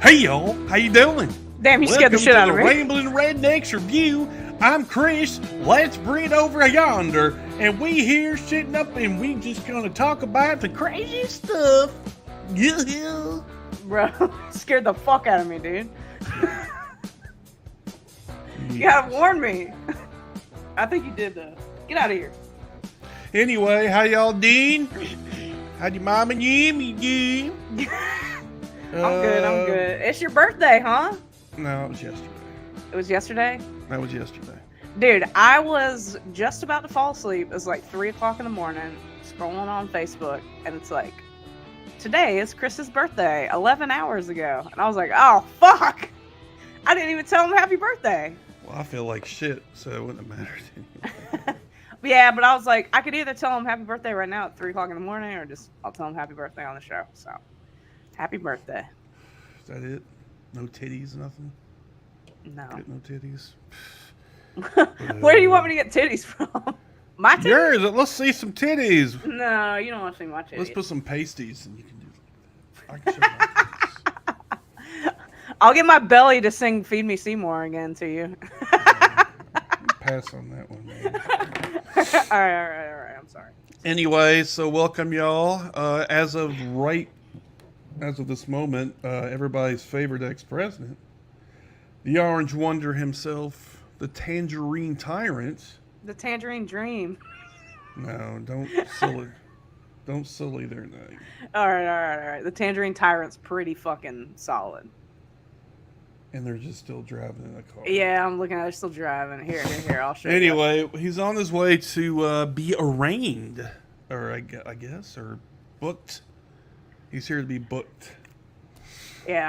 Hey y'all, how you doing? Damn, you scared the shit out of me. Welcome to the Rambling Rednecks Revue. I'm Chris, let's Brit over yonder, and we here sitting up and we just gonna talk about the crazy stuff. Yeah. Bro, scared the fuck out of me, dude. You gotta warn me. I think you did though. Get out of here. Anyway, how y'all doing? How'd your mom and you? I'm good. It's your birthday, huh? No, it was yesterday. It was yesterday? That was yesterday. Dude, I was just about to fall asleep. It was like 3 o'clock in the morning, scrolling on Facebook, and it's like, today is Chris's birthday, 11 hours ago. And I was like, oh, fuck! I didn't even tell him happy birthday. Well, I feel like shit, so it wouldn't have mattered anyway. Yeah, but I was like, I could either tell him happy birthday right now at 3 o'clock in the morning, or just I'll tell him happy birthday on the show. So, happy birthday. Is that it? No titties, nothing? No. Get no titties? Where do you want me to get titties from? My titties? Yours. Let's see some titties. No, you don't want to see my titties. Let's put some pasties and you can do it. I can show my titties. I'll get my belly to sing Feed Me Seymour again to you. Pass on that one, man. All right. I'm sorry. Anyway, so welcome y'all. As of this moment, everybody's favorite ex-president, the Orange Wonder himself, the Tangerine Tyrant. The Tangerine Dream. No, don't sully their name. All right. The Tangerine Tyrant's pretty fucking solid. And they're just still driving in a car. Yeah, I'm looking at it. They're still driving. Here. I'll show you. Anyway, he's on his way to be arraigned, or I guess, or booked. He's here to be booked. Yeah.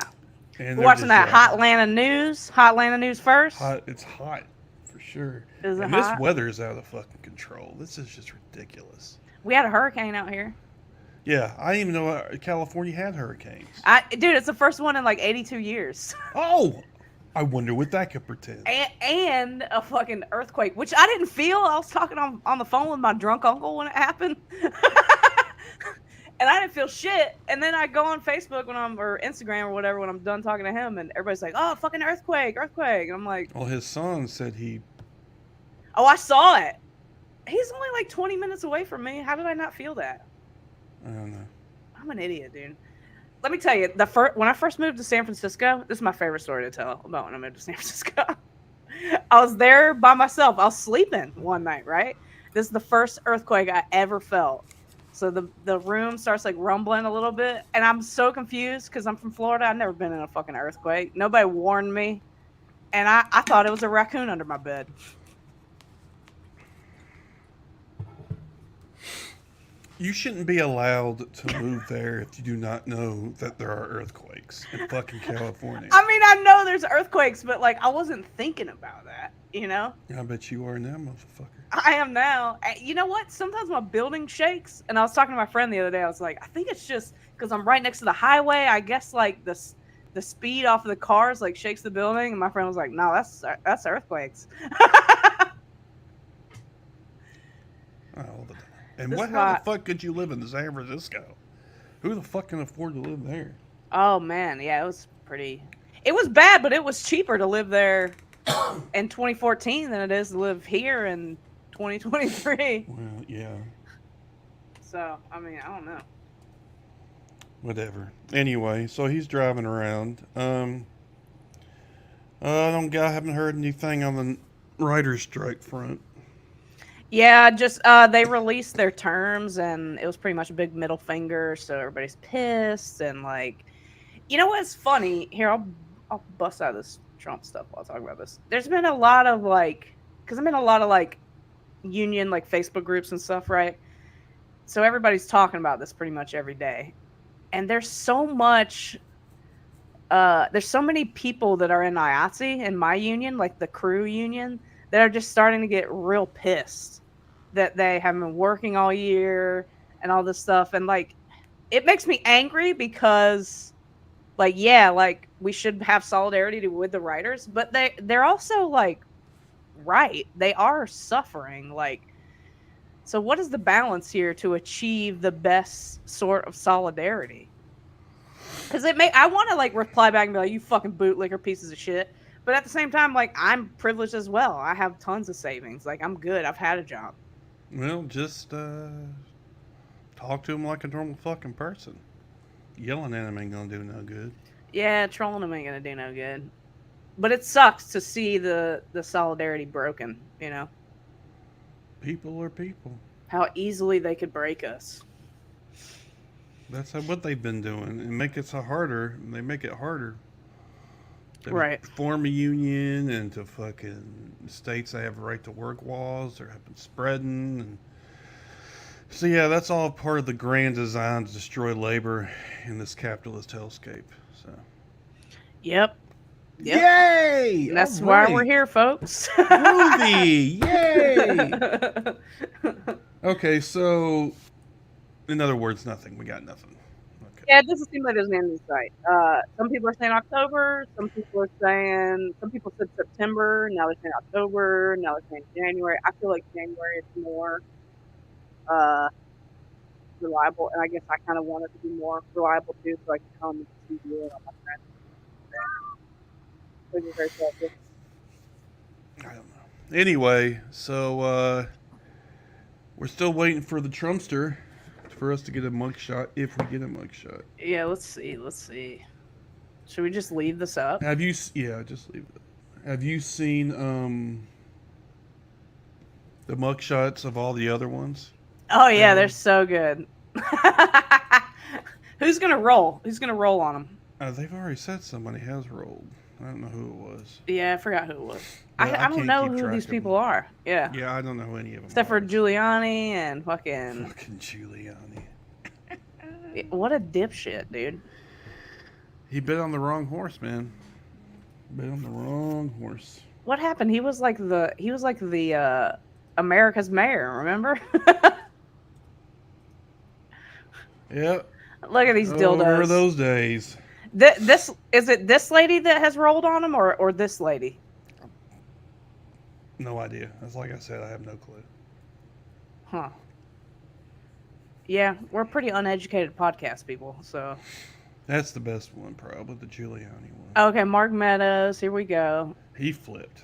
And we're watching that Hot Atlanta News. Hot Atlanta News first. It's hot, for sure. Is it and hot? This weather is out of fucking control. This is just ridiculous. We had a hurricane out here. Yeah, I didn't even know California had hurricanes. Dude, it's the first one in like 82 years. Oh! I wonder what that could pretend. And a fucking earthquake, which I didn't feel. I was talking on the phone with my drunk uncle when it happened. And I didn't feel shit. And then I go on Facebook or Instagram or whatever when I'm done talking to him, and everybody's like, "Oh, fucking earthquake!" And I'm like, well, his son said "Oh, I saw it. He's only like 20 minutes away from me. How did I not feel that?" I don't know. I'm an idiot, dude. Let me tell you, when I first moved to San Francisco, this is my favorite story to tell about when I moved to San Francisco. I was there by myself. I was sleeping one night, right? This is the first earthquake I ever felt. So the room starts like rumbling a little bit, and I'm so confused because I'm from Florida. I've never been in a fucking earthquake. Nobody warned me, and I thought it was a raccoon under my bed. You shouldn't be allowed to move there if you do not know that there are earthquakes in fucking California. I mean, I know there's earthquakes, but like I wasn't thinking about that, you know? I bet you are now, motherfucker. I am now. You know what? Sometimes my building shakes, and I was talking to my friend the other day. I was like, I think it's just because I'm right next to the highway. I guess like the speed off of the cars like shakes the building. And my friend was like, no, that's earthquakes. All the time. And how the fuck could you live in San Francisco? Who the fuck can afford to live there? Oh man, yeah, it was bad, but it was cheaper to live there in 2014 than it is to live here in 2023. Well, yeah. So, I mean, I don't know. Whatever. Anyway, so he's driving around. I haven't heard anything on the writer's strike front. Yeah, just they released their terms, and it was pretty much a big middle finger. So everybody's pissed, and like, you know what's funny? Here, I'll bust out this Trump stuff while I talk about this. There's been a lot of because I'm in a lot of union Facebook groups and stuff, right? So everybody's talking about this pretty much every day, and there's so many people that are in IATSE in my union, like the crew union, that are just starting to get real pissed that they haven't been working all year and all this stuff. And it makes me angry because we should have solidarity with the writers, but they're also right. They are suffering. So what is the balance here to achieve the best sort of solidarity? Because I want to like reply back and be like, "You fucking bootlicker pieces of shit," but at the same time, like I'm privileged as well. I have tons of savings. Like I'm good. I've had a job. Well, just talk to him like a normal fucking person. Yelling at him ain't gonna do no good. Yeah, trolling them ain't gonna do no good. But it sucks to see the solidarity broken. You know People are people. how easily they could break us. That's what they've been doing, and make it so harder. They make it harder to Right. form a union and to fucking states that have right to work laws. They're been spreading, and so yeah, that's all part of the grand design to destroy labor in this capitalist hellscape. So Yep. Yep. yay! And that's All why right. we're here, folks. Groovy! Yay! Okay, so in other words, nothing. We got nothing. Okay. Yeah, it doesn't seem like there's an end in sight. Some people are saying October. Some people said September. Now they're saying October. Now they're saying January. I feel like January is more uh, reliable, and I guess I kind of want it to be more reliable too, so I can come and see you and all my friends. Which is very selfish. I don't know. Anyway, so we're still waiting for the Trumpster for us to get a mugshot if we get a mugshot. Yeah, let's see. Let's see. Should we just leave this up? Have you? Yeah, just leave it. Have you seen the mugshots of all the other ones? Oh yeah, they're so good. Who's gonna roll? Who's gonna roll on them? They've already said somebody has rolled. I don't know who it was. Yeah, I forgot who it was. Well, I don't can't know keep who track these of people them. are. Yeah. Yeah, I don't know who any of them Except for are. Giuliani and fucking Giuliani. what a dipshit, dude. He bit on the wrong horse, man. Bit on the wrong horse. What happened? He was like the America's mayor, remember? Yep. Look at these dildos. Over those days. This is it this lady that has rolled on him or this lady? No idea. That's like I said, I have no clue. Huh. Yeah, we're pretty uneducated podcast people, so. That's the best one, probably the Giuliani one. Okay, Mark Meadows, here we go. He flipped.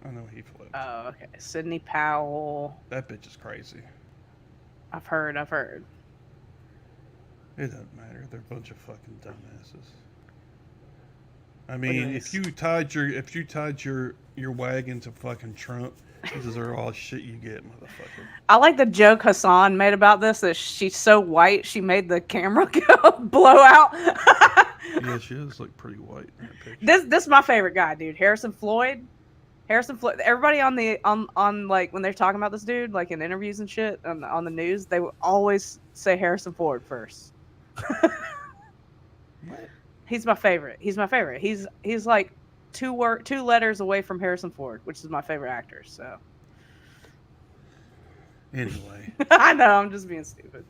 I know he flipped. Oh, okay. Sidney Powell. That bitch is crazy. I've heard. It doesn't matter. They're a bunch of fucking dumbasses. I mean, if you tied your wagon to fucking Trump, these are all shit you get, motherfucker. I like the joke Hassan made about this that she's so white she made the camera go blow out. Yeah, she does look pretty white in that picture. This is my favorite guy, dude. Harrison Floyd. Everybody on like when they're talking about this dude, like in interviews and shit on the news, they would always say Harrison Ford first. What? He's my favorite. He's like two letters away from Harrison Ford, which is my favorite actor. So Anyway. I know I'm just being stupid.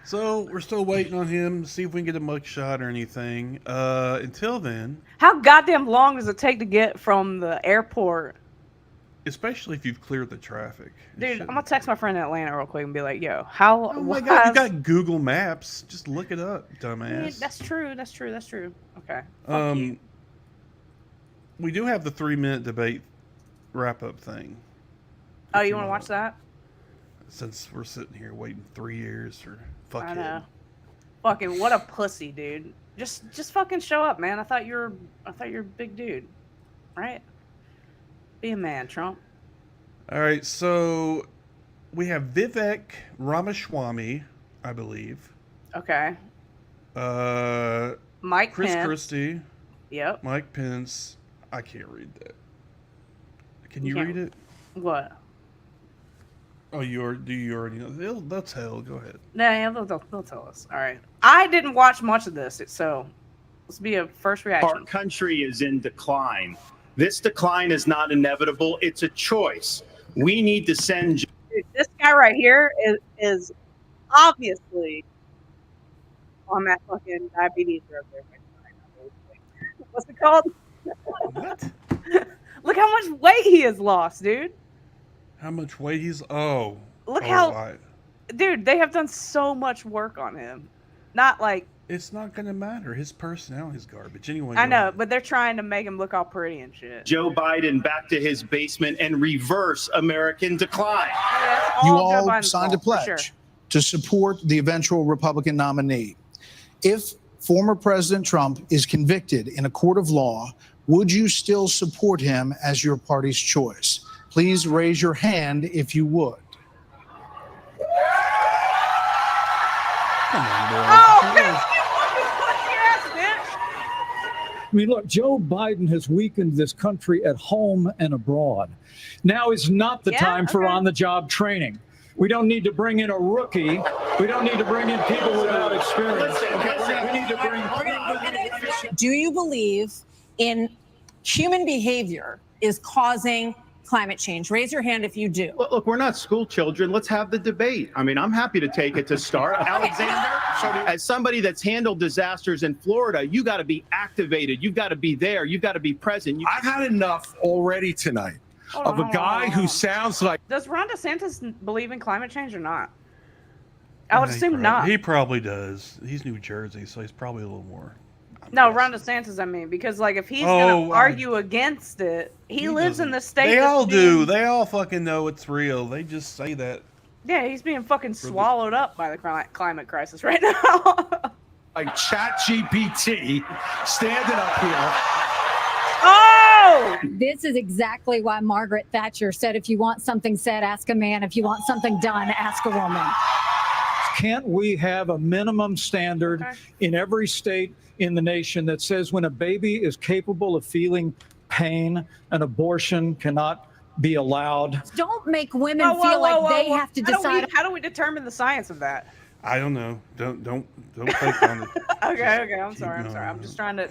So we're still waiting on him to see if we can get a mugshot or anything. Until then, How goddamn long does it take to get from the airport? especially if you've cleared the traffic. Dude, I'm gonna text my friend in Atlanta real quick and be like, "Yo, how?" Oh my god, you got Google Maps. Just look it up, Yeah, dumbass. that's true. Okay. Fuck you. We do have the 3-minute debate wrap-up thing. Oh, If you want to watch that? Since we're sitting here waiting 3 years for fuck I him. know. Fucking what a pussy, dude. Just fucking show up, man. I thought you were a big dude, right? Be a man, Trump. All right, so we have Vivek Ramaswamy, I believe. Okay. Chris Mike Pence. Christie, Yep. Mike Pence. I can't read that. Can you can't- read it? What? Oh, do you already know? They'll tell. Go ahead. Yeah, they'll tell us. All right. I didn't watch much of this, so let's be a first reaction. Our country is in decline. This decline is not inevitable. It's a choice. We need to send. Dude, this guy right here is obviously on that fucking diabetes drug there. What's it called? What? Look how much weight he has lost, dude. How much weight he's? Oh. Look oh, how, dude. They have done so much work on him. Not like It's not going to matter. His personality's garbage. Anyway, I go know, ahead. but they're trying to make him look all pretty and shit. Joe Biden back to his basement and reverse American decline. That's You all Joe all Biden's signed a fault, for pledge sure. to support the eventual Republican nominee. If former President Trump is convicted in a court of law, would you still support him as your party's choice? Please raise your hand if you would. Come on, boy. Oh, bitch, you fucking pussy ass bitch. I mean, look, Joe Biden has weakened this country at home and abroad. Now is not the Yeah, time for okay. on-the-job training. We don't need to bring in a rookie. We don't need to bring in people without experience. We need to bring. Do you believe in human behavior is causing climate change? Raise your hand if you do. Look, we're not school children. Let's have the debate. I mean, I'm happy to take it to start. Alexander, as somebody that's handled disasters in Florida, you got to be activated. You've got to be there. You've got to be present. I've had enough already tonight of a guy who sounds like. Does Ron DeSantis believe in climate change or not? I would He assume prob- not. He probably does. He's New Jersey, so he's probably a little more. No, I'm Ron guessing. DeSantis, I mean, because like if he's Oh, gonna argue against it, he lives in doesn't- the state. They that's all being- do. They all fucking know it's real. They just say that. Yeah, he's being fucking swallowed up by the climate crisis right now. Like ChatGPT standing up here. Oh! This is exactly why Margaret Thatcher said, if you want something said, ask a man. If you want something done, ask a woman. Can't we have a minimum standard Okay. in every state in the nation that says when a baby is capable of feeling pain, an abortion cannot be allowed? Don't make women Whoa, whoa, feel whoa, like they whoa. have to How do we- decide. How do we determine the science of that? I don't know. Don't take on it. Okay, I'm sorry. I'm just trying to.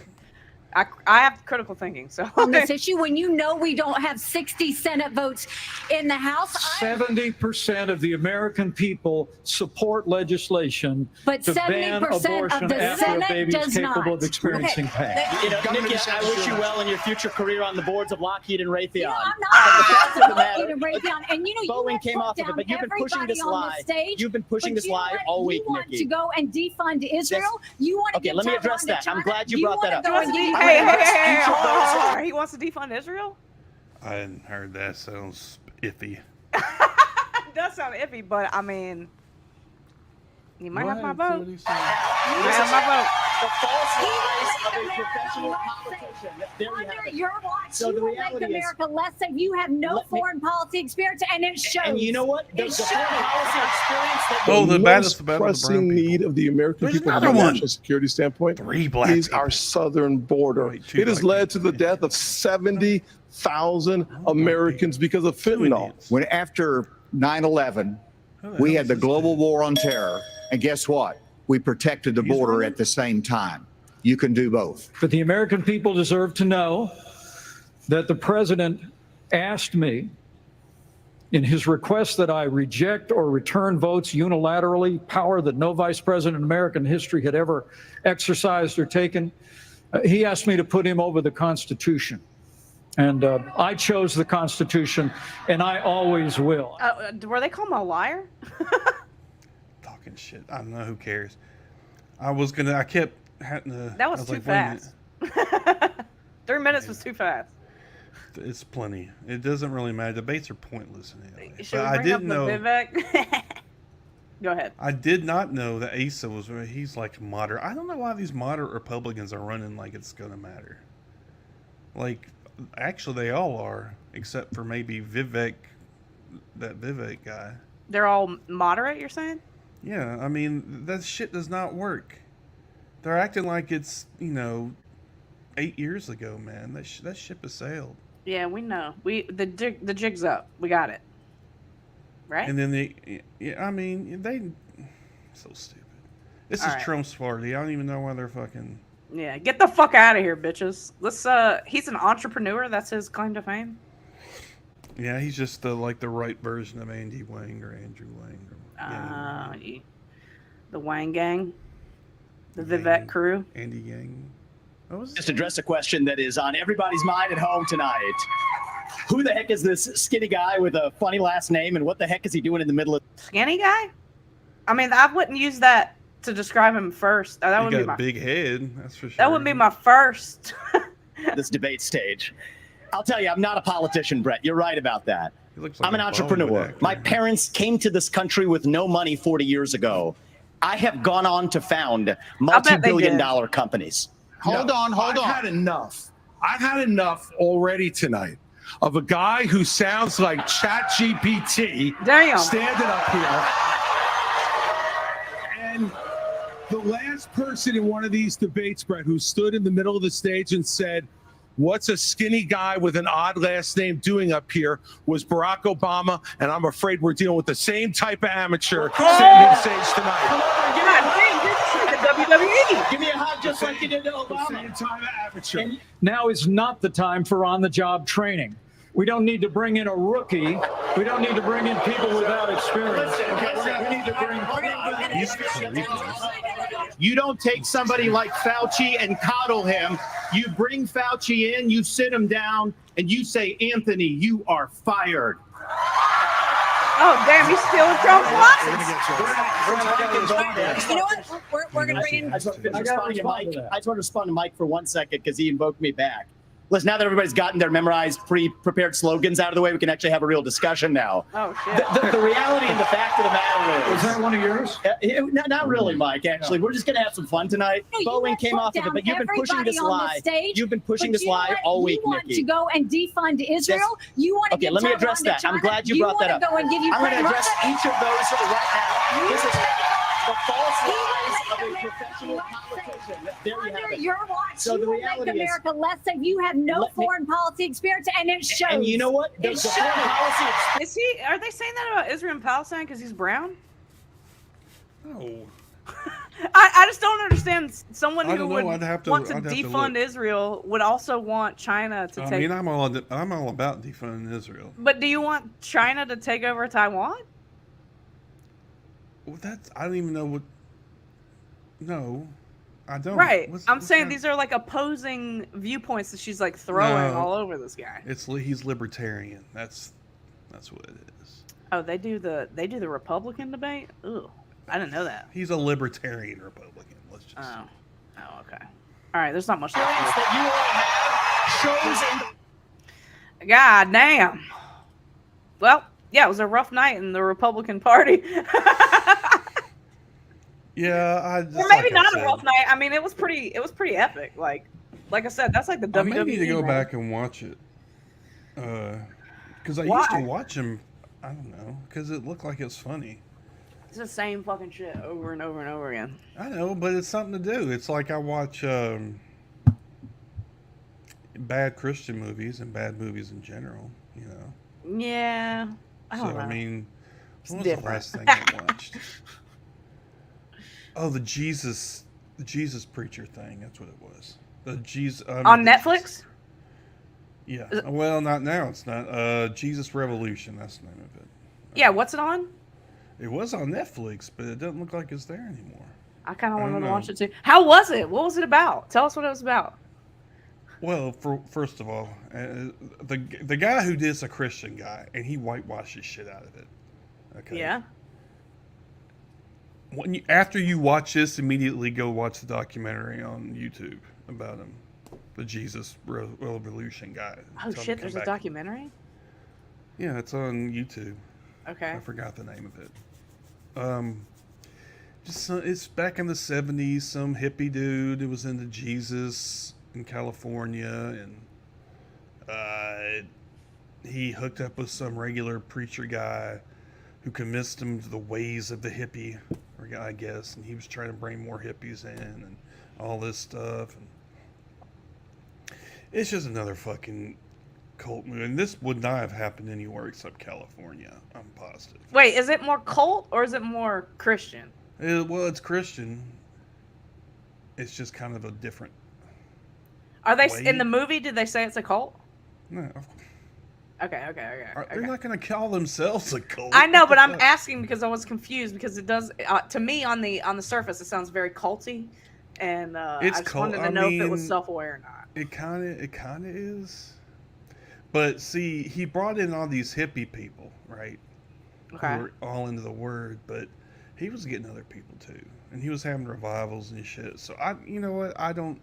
I have critical thinking, so. on this issue when you know we don't have 60 Senate votes in the House. 70% of the American people support legislation But to ban 70% of abortion the after Senate a baby is does capable not. of experiencing pain. You know, Governor Nikki, I DeSantis, wish you you're well in your future career on the boards of Lockheed and Raytheon. You know, I'm But the fact of the not matter- going to Raytheon. And you know, you Boeing want came to off put of it, down but you've been pushing this everybody on lie. stage, You've been pushing but this you know lie what? all week, You want Nikki. to go and defund Israel? You want to Okay, give let me Taiwan address to that. I'm China? glad you brought that up. wanna go and He defund wants to Israel? hold on. He wants to defund Israel? I hadn't heard that. Sounds iffy. It does sound iffy, but I mean, you might have my vote. You might have my vote. The false He lies will of a make professional America politician. There you Under have it. your watch, So you the will make reality is- America less safe. You have no Let me- foreign policy experience, and it shows. And you know what? The It foreign policy experience that Oh, the baddest most about the pressing brown people. need of the American There's people from another a one. national security standpoint 3 black is people. our southern border. Wait, 2 It has black led to people. the death of 70,000 Americans because of 2 fentanyl. Indians. When after 9/11, Who we hell had is the this global dude? war on terror, and guess what? We protected the He's border running? at the same time. You can do both. But the American people deserve to know that the president asked me in his request that I reject or return votes unilaterally, power that no vice president in American history had ever exercised or taken. He asked me to put him over the Constitution. And I chose the Constitution, and I always will. Were they calling him a liar? Talking shit. I don't know. Who cares? I kept having to. That I was too like, wait a minute. fast. 3 minutes was too fast. It's plenty. It doesn't really matter. Debates are pointless anyway. Should But we I bring up didn't the know. Vivek? Go ahead. I did not know that Asa was. He's like moderate. I don't know why these moderate Republicans are running like it's gonna matter. Like, actually, they all are, except for maybe Vivek, that Vivek guy. They're all moderate, you're saying? Yeah, I mean that shit does not work. They're acting like it's 8 years ago, man. That ship has sailed. Yeah, we know. The jig's up. We got it. Right? And then they so stupid. This All is right. Trump's party. I don't even know why they're fucking. Yeah, get the fuck out of here, bitches. He's an entrepreneur. That's his claim to fame. Yeah, he's just the right version of Andy Wang or Andrew Wang. The Wang Gang, the Gang. Vivek crew. Andy Yang. What was just address a question that is on everybody's mind at home tonight. Who the heck is this skinny guy with a funny last name, and what the heck is he doing in the middle of? Skinny guy? I mean, I wouldn't use that to describe him first. That He wouldn't got be a my. big head, that's for sure. That wouldn't be my first. This debate stage. I'll tell you, I'm not a politician, Brett. You're right about that. He looks like I'm an a Bollywood entrepreneur. actor. My parents came to this country with no money 40 years ago. I have gone on to found multi-billion-dollar companies. Hold on. I've had enough. I've had enough already tonight of a guy who sounds like ChatGPT Damn. standing up here. And the last person in one of these debates, Brett, who stood in the middle of the stage and said, "What's a skinny guy with an odd last name doing up here?" was Barack Obama, and I'm afraid we're dealing with the same type of amateur standing on stage tonight. WWE. Give me a hug just like you did to The Obama. same type of amateur. Now is not the time for on-the-job training. We don't need to bring in a rookie. We don't need to bring in people without experience. We need to bring. He's creepy. You don't take somebody like Fauci and coddle him. You bring Fauci in, you sit him down, and you say, "Anthony, you are fired." Oh damn, he's stealing Trump's lines. You know what? We're going to bring in. I just want to respond to Mike for 1 second because he invoked me back. Listen, now that everybody's gotten their memorized, pre-prepared slogans out of the way, we can actually have a real discussion now. Oh shit. The reality and the fact of the matter is. Was that one of yours? Not really, Mike. Actually, we're just gonna have some fun tonight. No, you Boeing have came put off of it, down but you've been pushing this everybody on lie. the stage, You've been pushing but this lie all week, You want Nikki. to go and defund Israel? Yes. You want to Okay, give let me Taiwan address to that. China? I'm glad you brought that up. You want to go and give I'm going to Ukraine address Russia? each of those right now. This is the false He lies will of a make professional America less politician. safe. There you have Under it. your watch, So you the will make reality is- America less safe. You have no Let me- foreign policy experience, and it shows. And you know what? The It foreign shows. policy Is he? Are they saying that about Israel and Palestine because he's brown? No. I just don't understand. Someone I who don't know, would I'd have to- want to I'd have to defund look. Israel would also want China to I take. mean, I'm all about defunding Israel. But do you want China to take over Taiwan? Well, I don't even know what. No, I don't. Right. What's I'm saying that? these are like opposing viewpoints that she's like throwing No. all over this guy. He's libertarian. That's what it is. Oh, they do the Republican debate? Ooh. I didn't know that. He's a libertarian Republican. Let's just. Oh. Oh, okay. All right, there's not much. that you all have shows in God damn. Well, yeah, it was a rough night in the Republican Party. Yeah, Or maybe not a rough night. I mean, it was pretty epic. Like I said, that's like the WWE. I may need to go man. back and watch it. Because I Why? used to watch him. I don't know, because it looked like it's funny. It's the same fucking shit over and over and over again. I know, but it's something to do. It's like I watch bad Christian movies and bad movies in general. You know. Yeah. I don't know. I mean, It's what was different. the last thing I watched? Oh, the Jesus preacher thing. That's what it was. The Jesus On Netflix? Yeah. Well, not now. It's not. Jesus Revolution. That's the name of it. Yeah, what's it on? It was on Netflix, but it doesn't look like it's there anymore. I kind of I don't wanted to know. watch it too. How was it? What was it about? Tell us what it was about. Well, first of all, the guy who did it's a Christian guy, and he whitewashes shit out of it. Okay. Yeah. After you watch this, immediately go watch the documentary on YouTube about him, the Jesus Revolution guy. Oh shit, there's a documentary? Yeah, it's on YouTube. Okay. I forgot the name of it. It's back in the 70s. Some hippie dude who was into Jesus in California, and he hooked up with some regular preacher guy who convinced him to the ways of the hippie, I guess, and he was trying to bring more hippies in and all this stuff. And it's just another fucking cult movie, and this would not have happened anywhere except California. I'm positive. Wait, is it more cult or is it more Christian? Well, it's Christian. It's just kind of a different. Are they way. in the movie? Did they say it's a cult? No, Okay. they're not going to call themselves a cult. I know, What but the I'm fuck? asking because I was confused because it does to me on the surface it sounds very culty, and I It's just cult- wanted to I know if it was mean, self-aware or not. It kind of is. But see, he brought in all these hippie people, right? Okay. Who were all into the word, but he was getting other people too. and he was having revivals and shit. So you know what? I don't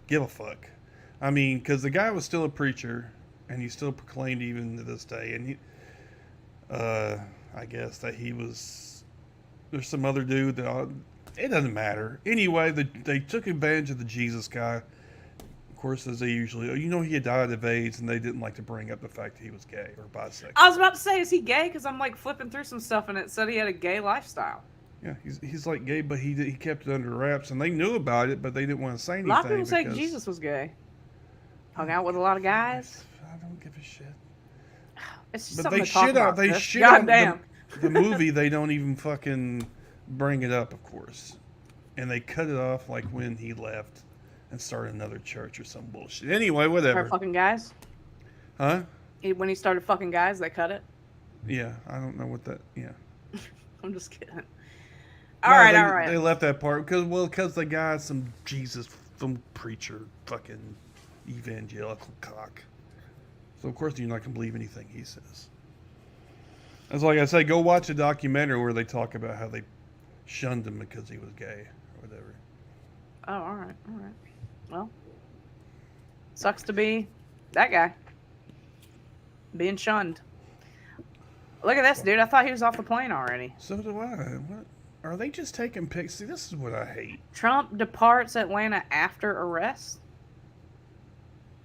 give a fuck. I mean, because the guy was still a preacher, and he still proclaimed even to this day. And I guess that he was. There's some other dude that it doesn't matter. Anyway, they took advantage of the Jesus guy. Of course, as they usually, he had died of AIDS, and they didn't like to bring up the fact that he was gay or bisexual. I was about to say, is he gay? Because I'm like flipping through some stuff, and it said he had a gay lifestyle. Yeah, he's like gay, but he kept it under wraps, and they knew about it, but they didn't want to say anything. A lot of people say Jesus was gay. Hung out with a lot of guys. I don't give a shit. It's just But something they to talk shit about. out. They Chris. shit on Goddamn. the movie. They don't even fucking bring it up, of course, and they cut it off like when he left and started another church or some bullshit. Anyway, whatever. Start fucking guys. Huh? When he started fucking guys, they cut it. Yeah, I don't know what that. Yeah. I'm just kidding. No, All right. They left that part because the guy's some preacher, fucking evangelical cock. So of course you're not gonna believe anything he says. That's like I say, go watch a documentary where they talk about how they shunned him because he was gay or whatever. Oh, all right. Well, sucks to be that guy being shunned. Look at this, dude. I thought he was off the plane already. So do I. What? Are they just taking pics? See, this is what I hate. Trump departs Atlanta after arrest.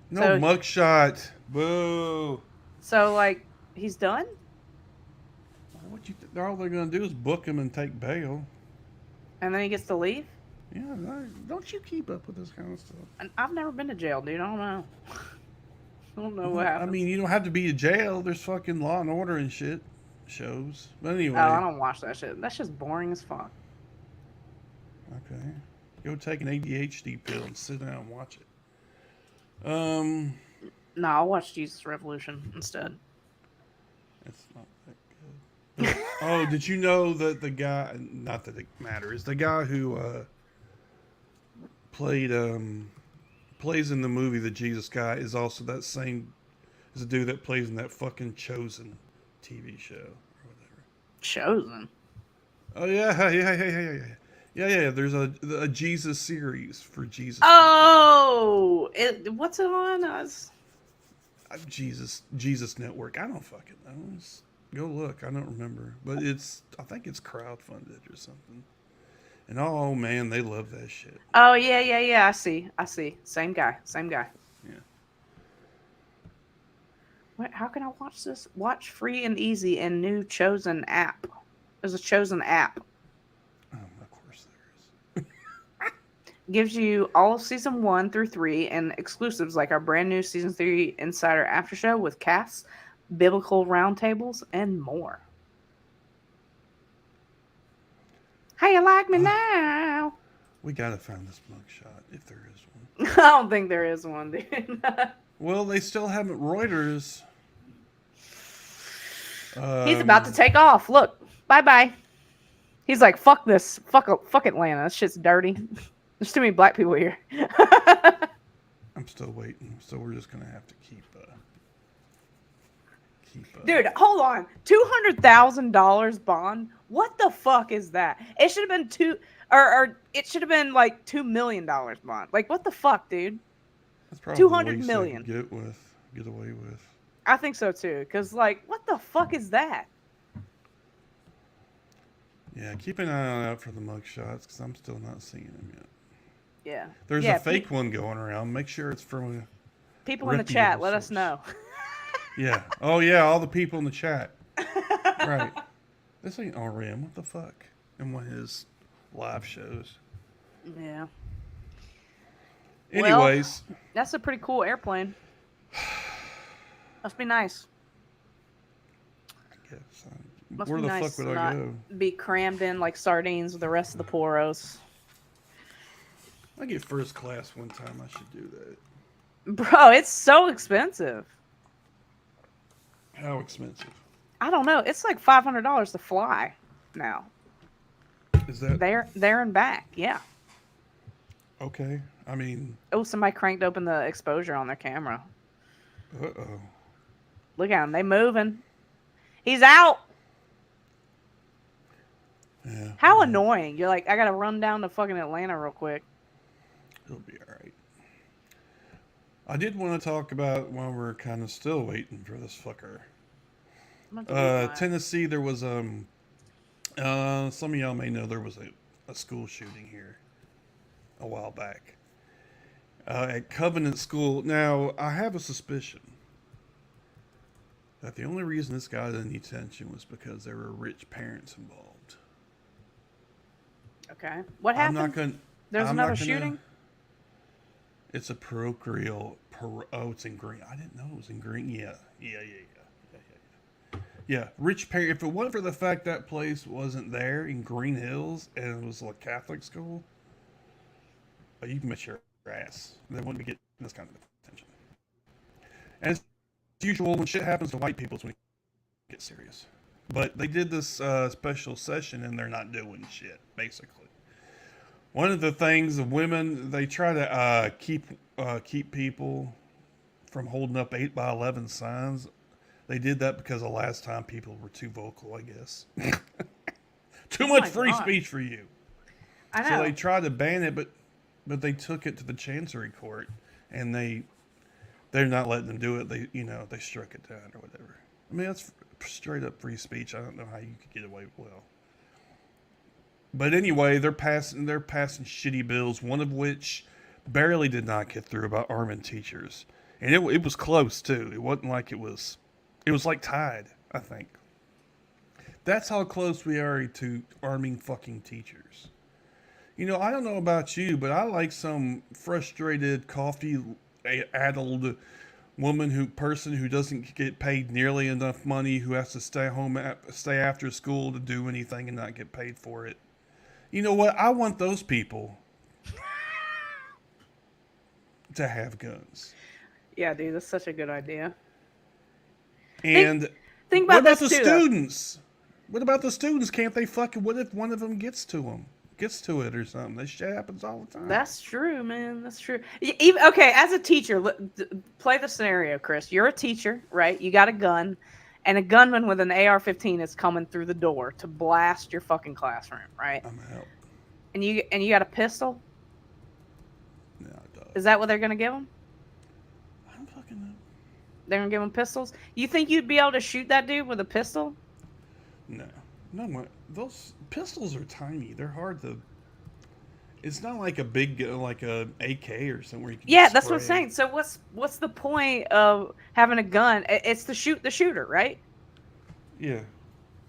No So- mugshot. Boo. So, like, he's done? All they're gonna do is book him and take bail. And then he gets to leave? Yeah, don't you keep up with this kind of stuff? And I've never been to jail, dude. I don't know. I don't know what happened. I mean, you don't have to be in jail. There's fucking Law and Order and shit shows. But anyway. Oh, I don't watch that shit. That's just boring as fuck. Okay. Go take an ADHD pill and sit down and watch it. No, I'll watch Jesus Revolution instead. It's not that good. Oh, did you know that the guy, not that it matters, the guy who plays in the movie The Jesus Guy is also that same as the dude that plays in that fucking Chosen TV show or whatever. Chosen? Oh yeah. There's a Jesus series for Jesus. Oh, what's it on? Jesus Network. I don't fucking know. Just go look. I don't remember, but I think it's crowdfunded or something. And oh man, they love that shit. Oh yeah. I see. Same guy. Yeah. Wait, how can I watch this? Watch free and easy in new Chosen app. There's a Chosen app. Oh, of course there is. Gives you all of season 1 through 3 and exclusives like our brand new season 3 Insider After Show with casts, biblical roundtables, and more. How you like me now? We gotta find this mugshot if there is one. I don't think there is one, dude. Well, they still haven't. Reuters. He's about to take off. Look, bye. He's like, fuck this. Fuck Atlanta. This shit's dirty. There's too many black people here. I'm still waiting, so we're just gonna have to keep. Dude, hold on. $200,000 bond. What the fuck is that? It should have been or it should have been like $2 million bond. Like, what the fuck, dude? That's probably 200 the least million. they could get away with. I think so too. Cause like, what the fuck is that? Yeah, keep an eye out for the mugshots because I'm still not seeing them yet. Yeah. There's a fake one going around. Make sure it's from a people in the chat. Let us source. know. Yeah. Oh yeah, all the people in the chat. Right. This ain't RM. What the fuck? In one of his live shows. Yeah. Anyways. Well, that's a pretty cool airplane. Must be nice. I guess. Must Where be the nice fuck would to I not go? be crammed in like sardines with the rest of the poros. I get first class one time. I should do that. Bro, it's so expensive. How expensive? I don't know. It's like $500 to fly now. Is that there and back? Yeah. okay? I mean, Oh, somebody cranked open the exposure on their camera. uh-oh. Look at them. They moving. He's out. Yeah. How annoying! You're like, I gotta run down to fucking Atlanta real quick. It'll be all right. I did want to talk about while we're kind of still waiting for this fucker. Tennessee, there was some of y'all may know there was a school shooting here a while back at Covenant School. Now, I have a suspicion that the only reason this got any attention was because there were rich parents involved. Okay, what happened? I'm not gonna. There's I'm another not gonna- shooting. It's a parochial. Oh, it's in Green. I didn't know it was in Green. Yeah. Yeah, rich parent. If it wasn't for the fact that place wasn't there in Green Hills and it was a Catholic school, you can miss your ass. They wouldn't be getting this kind of attention. And as usual, when shit happens to white people, it's when it gets serious. But they did this special session and they're not doing shit, basically. One of the things, the women, they try to keep people from holding up 8x11 signs. They did that because the last time people were too vocal, I guess. Too much free speech for you. I know. So they tried to ban it, but they took it to the Chancery Court, and they're not letting them do it. They struck it down or whatever. I mean, that's straight up free speech. I don't know how you could get away well. But anyway, they're passing shitty bills. One of which barely did not get through about arming teachers, and it was close too. It wasn't like it was. It was like tied, I think. That's how close we are to arming fucking teachers. I don't know about you, but I like some frustrated, coffee-addled person who doesn't get paid nearly enough money, who has to stay after school to do anything and not get paid for it. You know what? I want those people to have guns. Yeah, dude, that's such a good idea. And think about what about this the too, students? What about the students? Can't they fucking? What if one of them gets to it or something? That shit happens all the time. That's true, man. That's true. Okay, as a teacher, play the scenario, Chris. You're a teacher, right? You got a gun, and a gunman with an AR-15 is coming through the door to blast your fucking classroom, right? I'm out. And you got a pistol? No, dog. Is that what they're gonna give them? I don't fucking know. They're gonna give them pistols? You think you'd be able to shoot that dude with a pistol? No. Those pistols are tiny. They're hard to. It's not like a big, like a AK or something where you can. Yeah, that's what I'm saying. So what's the point of having a gun? It's to shoot the shooter, right? Yeah.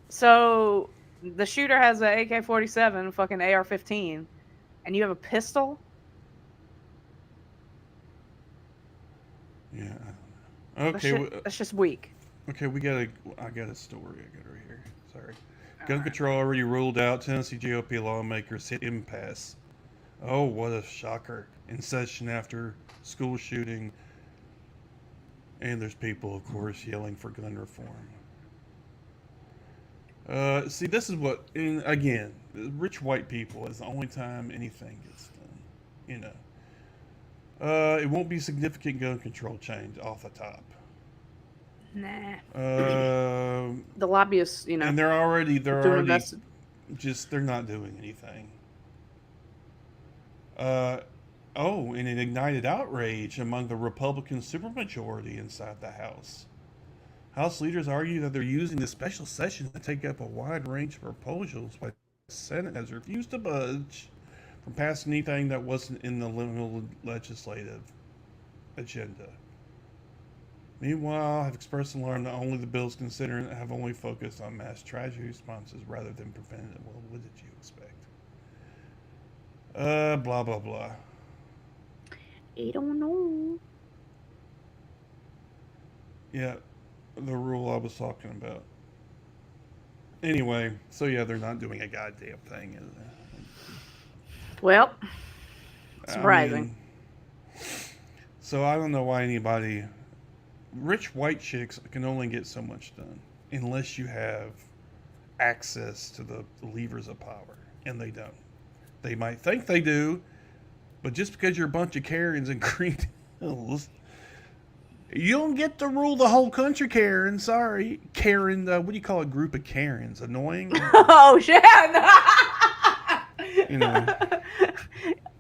So the shooter has an AK-47, fucking AR-15, and you have a pistol? Yeah. Okay. That's just weak. Okay, I got a story I got right here. Sorry. Gun control already ruled out. Tennessee GOP lawmakers hit impasse. Oh, what a shocker. In session after school shooting. And there's people, of course, yelling for gun reform. See, this is what, and again, rich white people is the only time anything gets done. It won't be significant gun control change off the top. Nah. The lobbyists, and they're already invested. they're not doing anything. And it ignited outrage among the Republican supermajority inside the House. House leaders argue that they're using this special session to take up a wide range of proposals, but the Senate has refused to budge from passing anything that wasn't in the limited legislative agenda. Meanwhile, have expressed alarm that only the bills considered have only focused on mass tragedy responses rather than preventative. Well, what did you expect? Blah, blah, blah. I don't know. Yeah, the rule I was talking about. Anyway, so yeah, they're not doing a goddamn thing, is it? Well, surprising. So I don't know why anybody... Rich white chicks can only get so much done unless you have access to the levers of power, and they don't. They might think they do, but just because you're a bunch of Karens in Green Hills You don't get to rule the whole country, Karen. Sorry. Karen, what do you call a group of Karens? Annoying? Oh, shit. You know,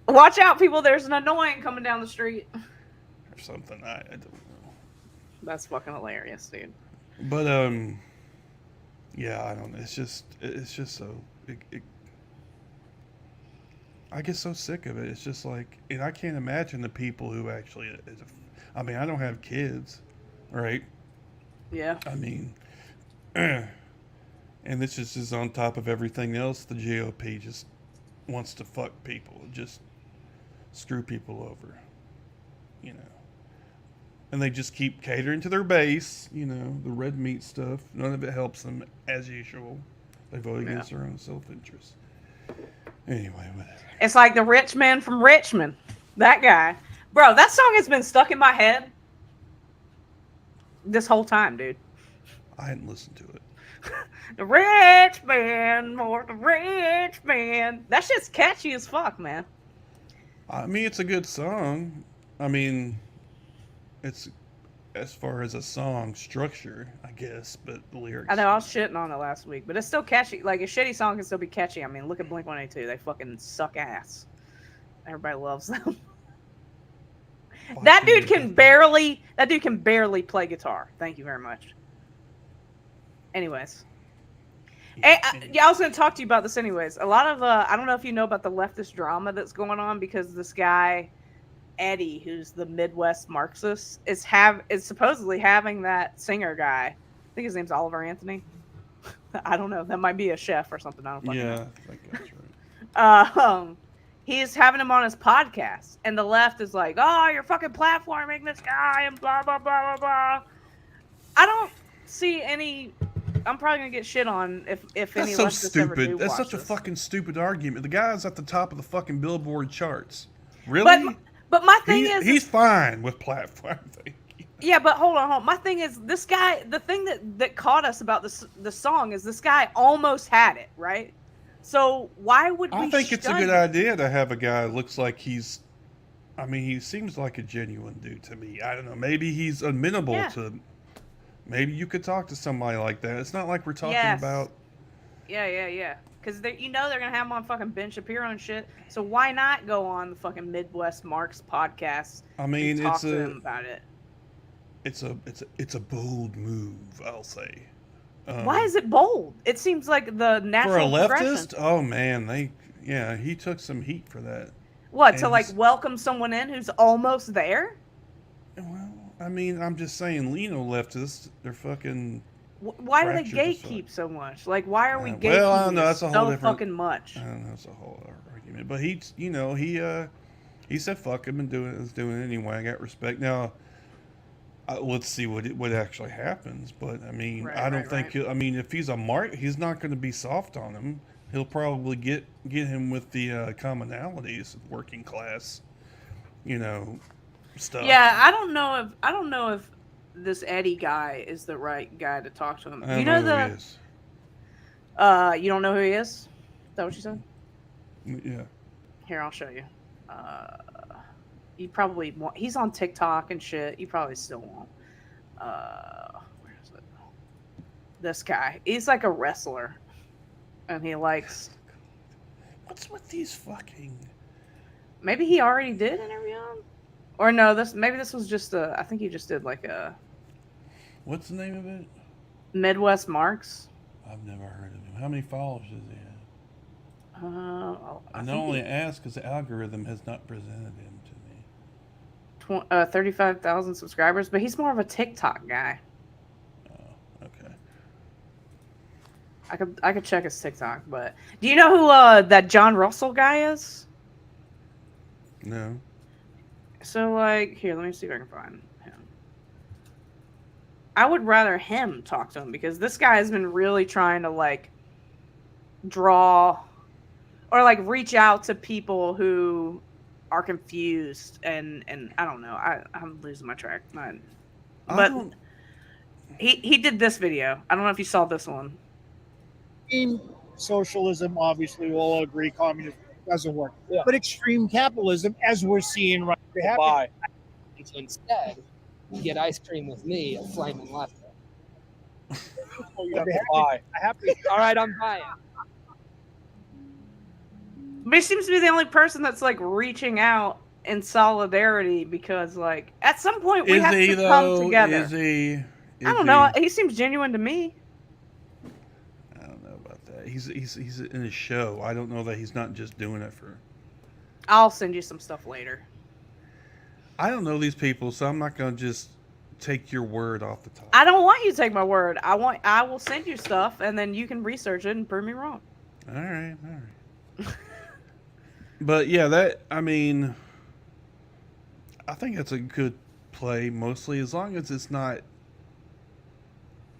Watch out, people. There's an annoying coming down the street. or something. I don't know. That's fucking hilarious, dude. But, yeah, I don't know. It's just so... I get so sick of it. It's just like... And I can't imagine the people who actually... I mean, I don't have kids, right? Yeah. I mean... And this is on top of everything else. The GOP just wants to fuck people. Just screw people over. You know. And they just keep catering to their base. You know, the red meat stuff. None of it helps them, as usual. They vote against their own self-interest. Anyway, whatever. It's like the rich man from Richmond. That guy. Bro, that song has been stuck in my head this whole time, dude. I hadn't listened to it. The rich man, more the rich man. That shit's catchy as fuck, man. I mean, it's a good song. I mean, it's as far as a song structure, I guess, but the lyrics. I know I was shitting on it last week, but it's still catchy. Like, a shitty song can still be catchy. I mean, look at Blink-182. They fucking suck ass. Everybody loves them. That dude can barely play guitar. Thank you very much. Anyways. Hey, I was going to talk to you about this anyways. A lot of, I don't know if you know about the leftist drama that's going on because this guy, Eddie, who's the Midwest Marxist, is supposedly having that singer guy. I think his name's Oliver Anthony. I don't know. That might be a chef or something. I don't fucking know. I think that's right. He's having him on his podcast, and the left is like, "Oh, you're fucking platforming this guy," and blah blah blah blah blah. I don't see any. I'm probably gonna get shit on if any That's so leftists ever do stupid. That's watch such a this. fucking stupid argument. The guy's at the top of the fucking Billboard charts. Really? But my thing is, he's fine with platform. yeah, but hold on. My thing is, this guy. The thing that caught us about the song is this guy almost had it, right? So why would we? I think it's a good idea to have a guy who looks like he's. I mean, he seems like a genuine dude to me. I don't know. Maybe he's amenable to. Maybe you could talk to somebody like that. It's not like we're talking about. Yeah. Because they're gonna have him on fucking Ben Shapiro and shit. So why not go on the fucking Midwest Marx podcast? I mean, and talk to him about it. It's a bold move, I'll say. Why is it bold? It seems like the natural for a leftist. progression. Oh man, he took some heat for that. What, and to like welcome someone in who's almost there? Well, I mean, I'm just saying, leftists, they're fucking. Why do they gatekeep so much? Like, why are we gatekeeping well, I don't know. That's a whole different. Fucking much. I don't know. That's a whole other argument. But he said fuck him and is doing it anyway. I got respect. Now, let's see what actually happens. But I mean, I don't think. I mean, if he's a mark, he's not going to be soft on him. He'll probably get him with the commonalities of working class, stuff. Yeah, I don't know if this Eddie guy is the right guy to talk to him. I don't know who he is. You don't know who he is? Is that what you said? Yeah. Here, I'll show you. You probably won't. He's on TikTok and shit. You probably still won't. Where is it? This guy. He's like a wrestler. And he likes... What's with these fucking... Maybe he already did interview him? Or no, maybe this was just I think he just did like a... What's the name of it? Midwest Marx. I've never heard of him. How many followers does he have? I only ask because the algorithm has not presented him to me. 35,000 subscribers, but he's more of a TikTok guy. Oh, okay. I could check his TikTok, but do you know who that John Russell guy is? No. So like, here, let me see if I can find him. I would rather him talk to him because this guy has been really trying to like draw or like reach out to people who are confused and I don't know. I'm losing my track. But he did this video. I don't know if you saw this one. Socialism, obviously, we'll all agree communism doesn't work. Yeah. But extreme capitalism, as we're seeing right now, instead. You get ice cream with me, a flaming latte. Oh, you have to buy. I have to. All right, I'm buying. But he seems to be the only person that's like reaching out in solidarity because, like, at some point we Is have he to though? come together. Is he? I Is don't know. he? He seems genuine to me. I don't know about that. He's in his show. I don't know that he's not just doing it for. I'll send you some stuff later. I don't know these people, so I'm not gonna just take your word off the top. I don't want you to take my word. I will send you stuff, and then you can research it and prove me wrong. All right. But yeah, I think that's a good play, mostly as long as it's not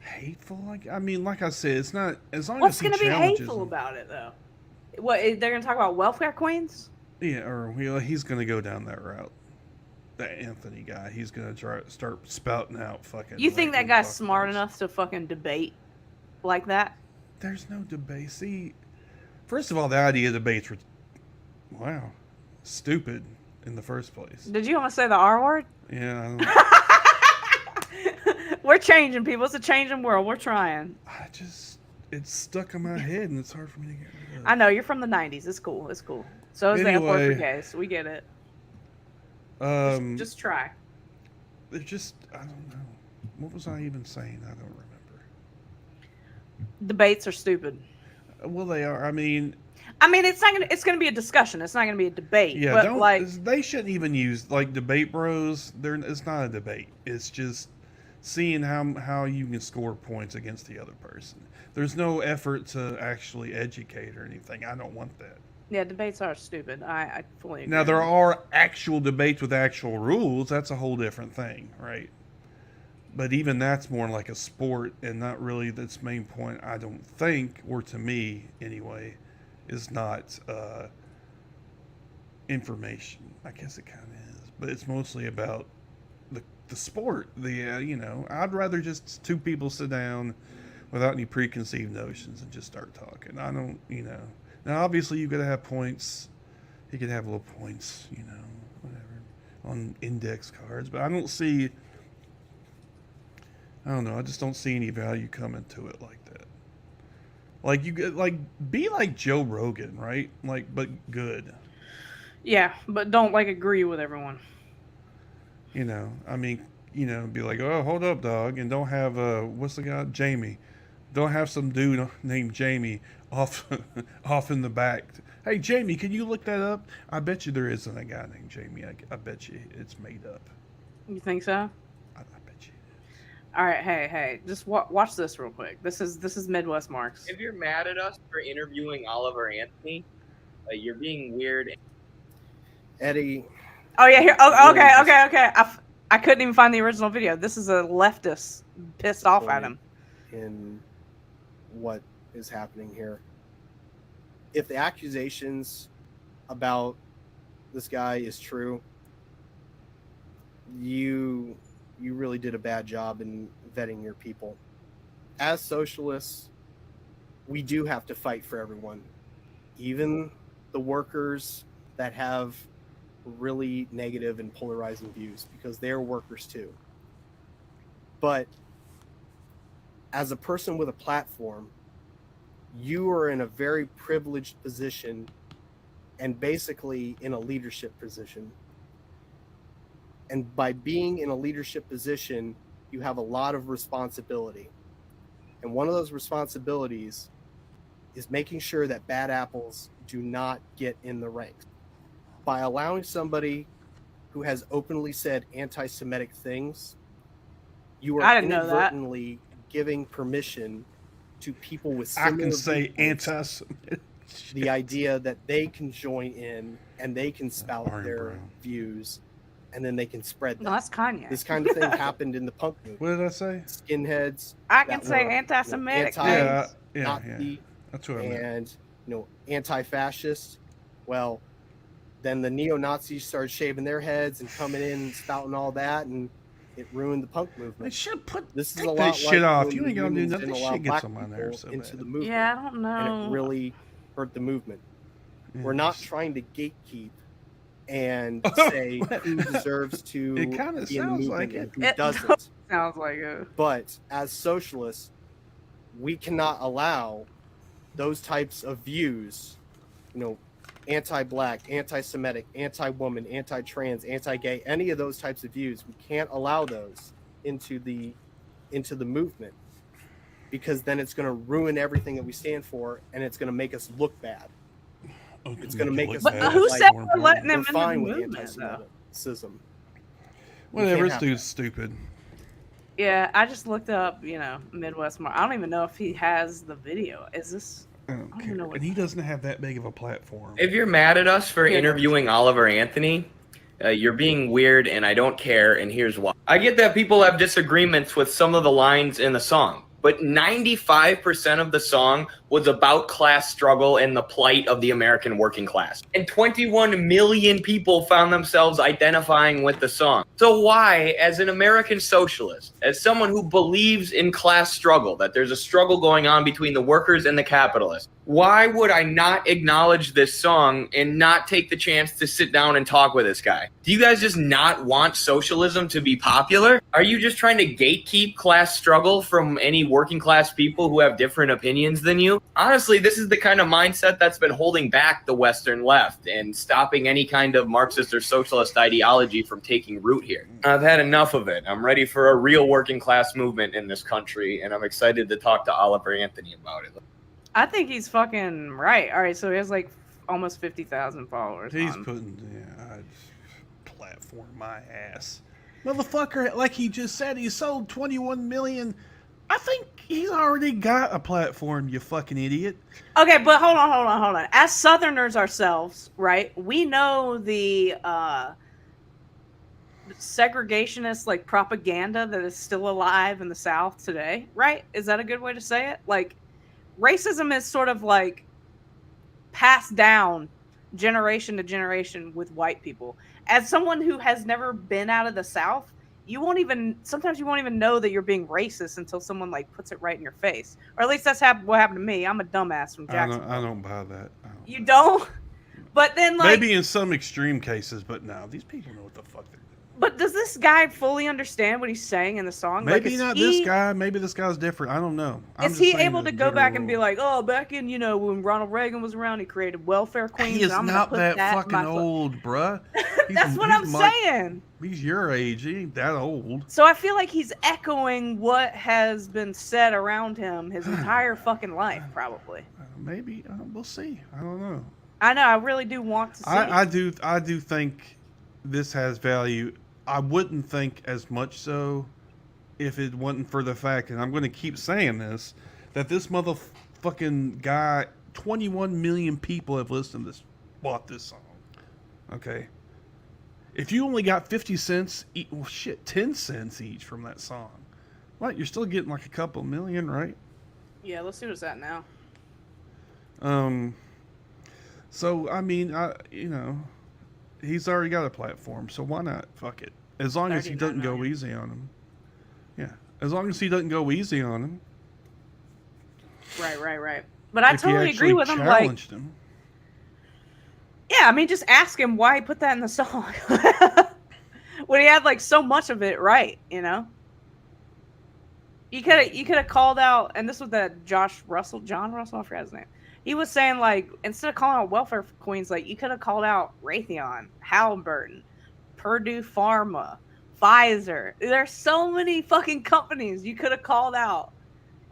hateful. Like I said, it's not as long What's as he going to be challenges hateful them. about it, though? What, they're going to talk about welfare queens? Yeah, or he's going to go down that route. That Anthony guy, he's going to start spouting out fucking. You think like, that guy's smart enough to fucking debate like that? There's no debate. See, first of all, the idea of debates were, wow, stupid in the first place. Did you want to say the R word? Yeah. We're changing, people. It's a changing world. We're trying. It's stuck in my head, and it's hard for me to get rid of. I know, you're from the 90s. It's cool. It's cool. So is the F word for gays. We get it. Just try. They're just, I don't know. What was I even saying? I don't remember. Debates are stupid. Well, they are. I mean, it's gonna be a discussion. It's not gonna be a debate. Yeah, but they shouldn't even use like debate bros. It's not a debate. It's just seeing how you can score points against the other person. There's no effort to actually educate or anything. I don't want that. Yeah, debates are stupid. I fully agree. Now there are actual debates with actual rules. That's a whole different thing, right? But even that's more like a sport and not really its main point, I don't think, or to me anyway, is not information. I guess it kind of is. But it's mostly about the sport. I'd rather just two people sit down without any preconceived notions and just start talking. I don't, Now, obviously, you've got to have points. You could have little points, whatever, on index cards. But I don't know. I just don't see any value coming to it like that. Be like Joe Rogan, right? But good. Yeah, but don't agree with everyone. Be like, oh, hold up, dog, and don't have what's the guy, Jamie? Don't have some dude named Jamie off in the back. Hey, Jamie, can you look that up? I bet you there isn't a guy named Jamie. I bet you it's made up. You think so? I bet you. All right, hey, just watch this real quick. This is Midwest Marks. If you're mad at us for interviewing Oliver Anthony, you're being weird. Eddie. Oh yeah, here. Oh, okay. I couldn't even find the original video. This is a leftist pissed off at him. In what is happening here. If the accusations about this guy is true, you really did a bad job in vetting your people. As socialists, we do have to fight for everyone, even the workers that have really negative and polarizing views, because they're workers too. But as a person with a platform, you are in a very privileged position and basically in a leadership position. And by being in a leadership position, you have a lot of responsibility. And one of those responsibilities is making sure that bad apples do not get in the ranks. By allowing somebody who has openly said anti-Semitic things, you are inadvertently giving permission to people with similar I can say viewpoints, anti-Semitic. the idea that they can join in and they can spout their views, and then they can spread that. No, that's Kanye. This kind of thing happened in the punk movement. What did I say? Skinheads. I can that say were, anti-Semitic. Nazi, That's what I meant. and anti-fascist. Well, then the neo-Nazis started shaving their heads and coming in and spouting all that, and it ruined the punk movement. They should this is take a lot that shit like off. when You ain't the gonna do unions nothing. didn't This allow shit gets black on my people nerves so into bad. the movement. Yeah, I don't know. And it really hurt the movement. We're not trying to gatekeep and say who deserves to It kinda be in the sounds movement like and it. who It doesn't. sounds like it. But as socialists, we cannot allow those types of views, anti-black, anti-Semitic, anti-woman, anti-trans, anti-gay, any of those types of views. We can't allow those into the movement, because then it's going to ruin everything that we stand for, and it's going to make us look bad. It's going to make us. But look who like said we're letting him we're into the fine with movement, though? anti-Semitism. Whatever, can't this have dude's stupid. Yeah, I just looked up, Midwest Mark. I don't even know if he has the video. Is this? I don't I don't care. know what- And he doesn't have that big of a platform. If you're mad at us for Yeah. interviewing Oliver Anthony, you're being weird, and I don't care, and here's why. I get that people have disagreements with some of the lines in the song, but 95% of the song was about class struggle and the plight of the American working class. And 21 million people found themselves identifying with the song. So why, as an American socialist, as someone who believes in class struggle, that there's a struggle going on between the workers and the capitalists, why would I not acknowledge this song and not take the chance to sit down and talk with this guy? Do you guys just not want socialism to be popular? Are you just trying to gatekeep class struggle from any working class people who have different opinions than you? Honestly, this is the kind of mindset that's been holding back the Western left and stopping any kind of Marxist or socialist ideology from taking root here. I've had enough of it. I'm ready for a real working class movement in this country, and I'm excited to talk to Oliver Anthony about it. I think he's fucking right. All right, so he has like almost 50,000 followers. He's on- putting, platform my ass. Motherfucker, like he just said, he sold 21 million. I think he's already got a platform, you fucking idiot. Okay, but hold on. As Southerners ourselves, right? We know the segregationist like propaganda that is still alive in the South today, right? Is that a good way to say it? Like, racism is sort of like passed down generation to generation with white people. As someone who has never been out of the South, sometimes you won't even know that you're being racist until someone like puts it right in your face. Or at least that's what happened to me. I'm a dumbass from Jacksonville. I don't buy that. You don't? But then like Maybe in some extreme cases, but no, these people know what the fuck they're doing. But does this guy fully understand what he's saying in the song? Maybe is not he, this guy. Maybe this guy's different. I don't know. Is he able to go back and be like, oh, back in, when Ronald Reagan was around, he created welfare queens. He is and I'm gonna not put that in fucking my old, bruh. That's what I'm saying. He's your age. He ain't that old. So I feel like he's echoing what has been said around him his entire fucking life, probably. Maybe. We'll see. I don't know. I know. I really do want to see it. I do think this has value. I wouldn't think as much so if it wasn't for the fact, and I'm going to keep saying this, that this motherfucking guy, 21 million people have listened to this, bought this song. Okay? If you only got 50 cents, 10 cents each from that song, what? You're still getting like a couple million, right? Yeah, let's see what's that now. So, I mean, he's already got a platform, so why not? Fuck it. As long as he doesn't go easy on him. Yeah. As long as he doesn't go easy on him. Right. But I totally agree with him. Challenged him. Yeah, I mean, just ask him why he put that in the song. When he had like so much of it right, You could have called out, and this was that John Russell, I forgot his name. He was saying, like, instead of calling out welfare queens, like, you could have called out Raytheon, Halliburton, Purdue Pharma, Pfizer. There's so many fucking companies you could have called out.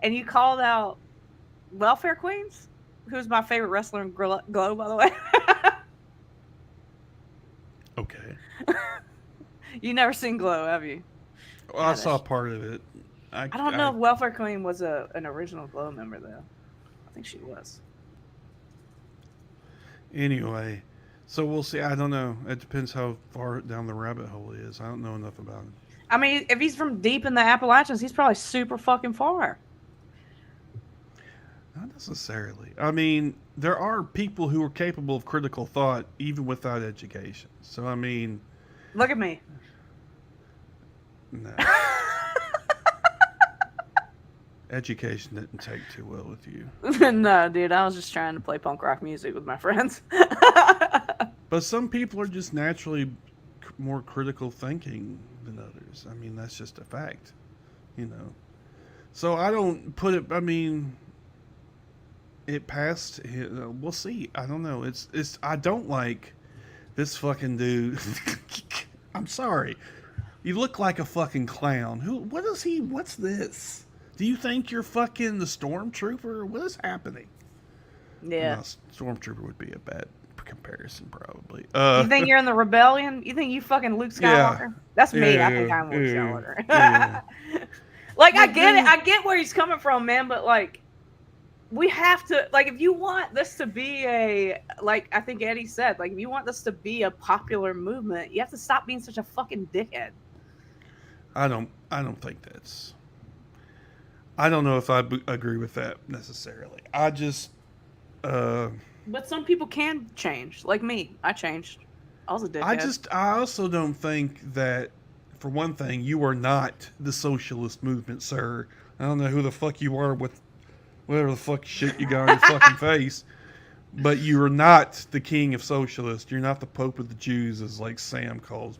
And you called out welfare queens? Who's my favorite wrestler in Glow, by the way. Okay. You never seen Glow, have you? Well, I saw part of it. I don't know if Welfare Queen was an original Glow member, though. I think she was. Anyway, so we'll see. I don't know. It depends how far down the rabbit hole he is. I don't know enough about him. I mean, if he's from deep in the Appalachians, he's probably super fucking far. Not necessarily. I mean, there are people who are capable of critical thought even without education. So, I mean... Look at me. No. Education didn't take too well with you. No, dude, I was just trying to play punk rock music with my friends. But some people are just naturally more critical thinking than others. I mean, that's just a fact, you know. So I don't put it. I mean, it passed. We'll see. I don't know. It's. I don't like this fucking dude. I'm sorry. You look like a fucking clown. Who? What is he? What's this? Do you think you're fucking the stormtrooper? What is happening? Yeah. No, stormtrooper would be a bad comparison, probably. You think you're in the rebellion? You think you fucking Luke Skywalker? Yeah. That's me. Yeah, I think I'm Luke yeah, Skywalker. yeah. Like, I get it. I get where he's coming from, man. But like, we have to, like, if you want this to be a, like I think Eddie said, like, if you want this to be a popular movement, you have to stop being such a fucking dickhead. I don't think that's. I don't know if I agree with that necessarily. I just. But some people can change, like me. I changed. I was a dickhead. I also don't think that, for one thing, you are not the socialist movement, sir. I don't know who the fuck you are with whatever the fuck shit you got on your fucking face, but you are not the king of socialists. You're not the Pope of the Jews, as like Sam calls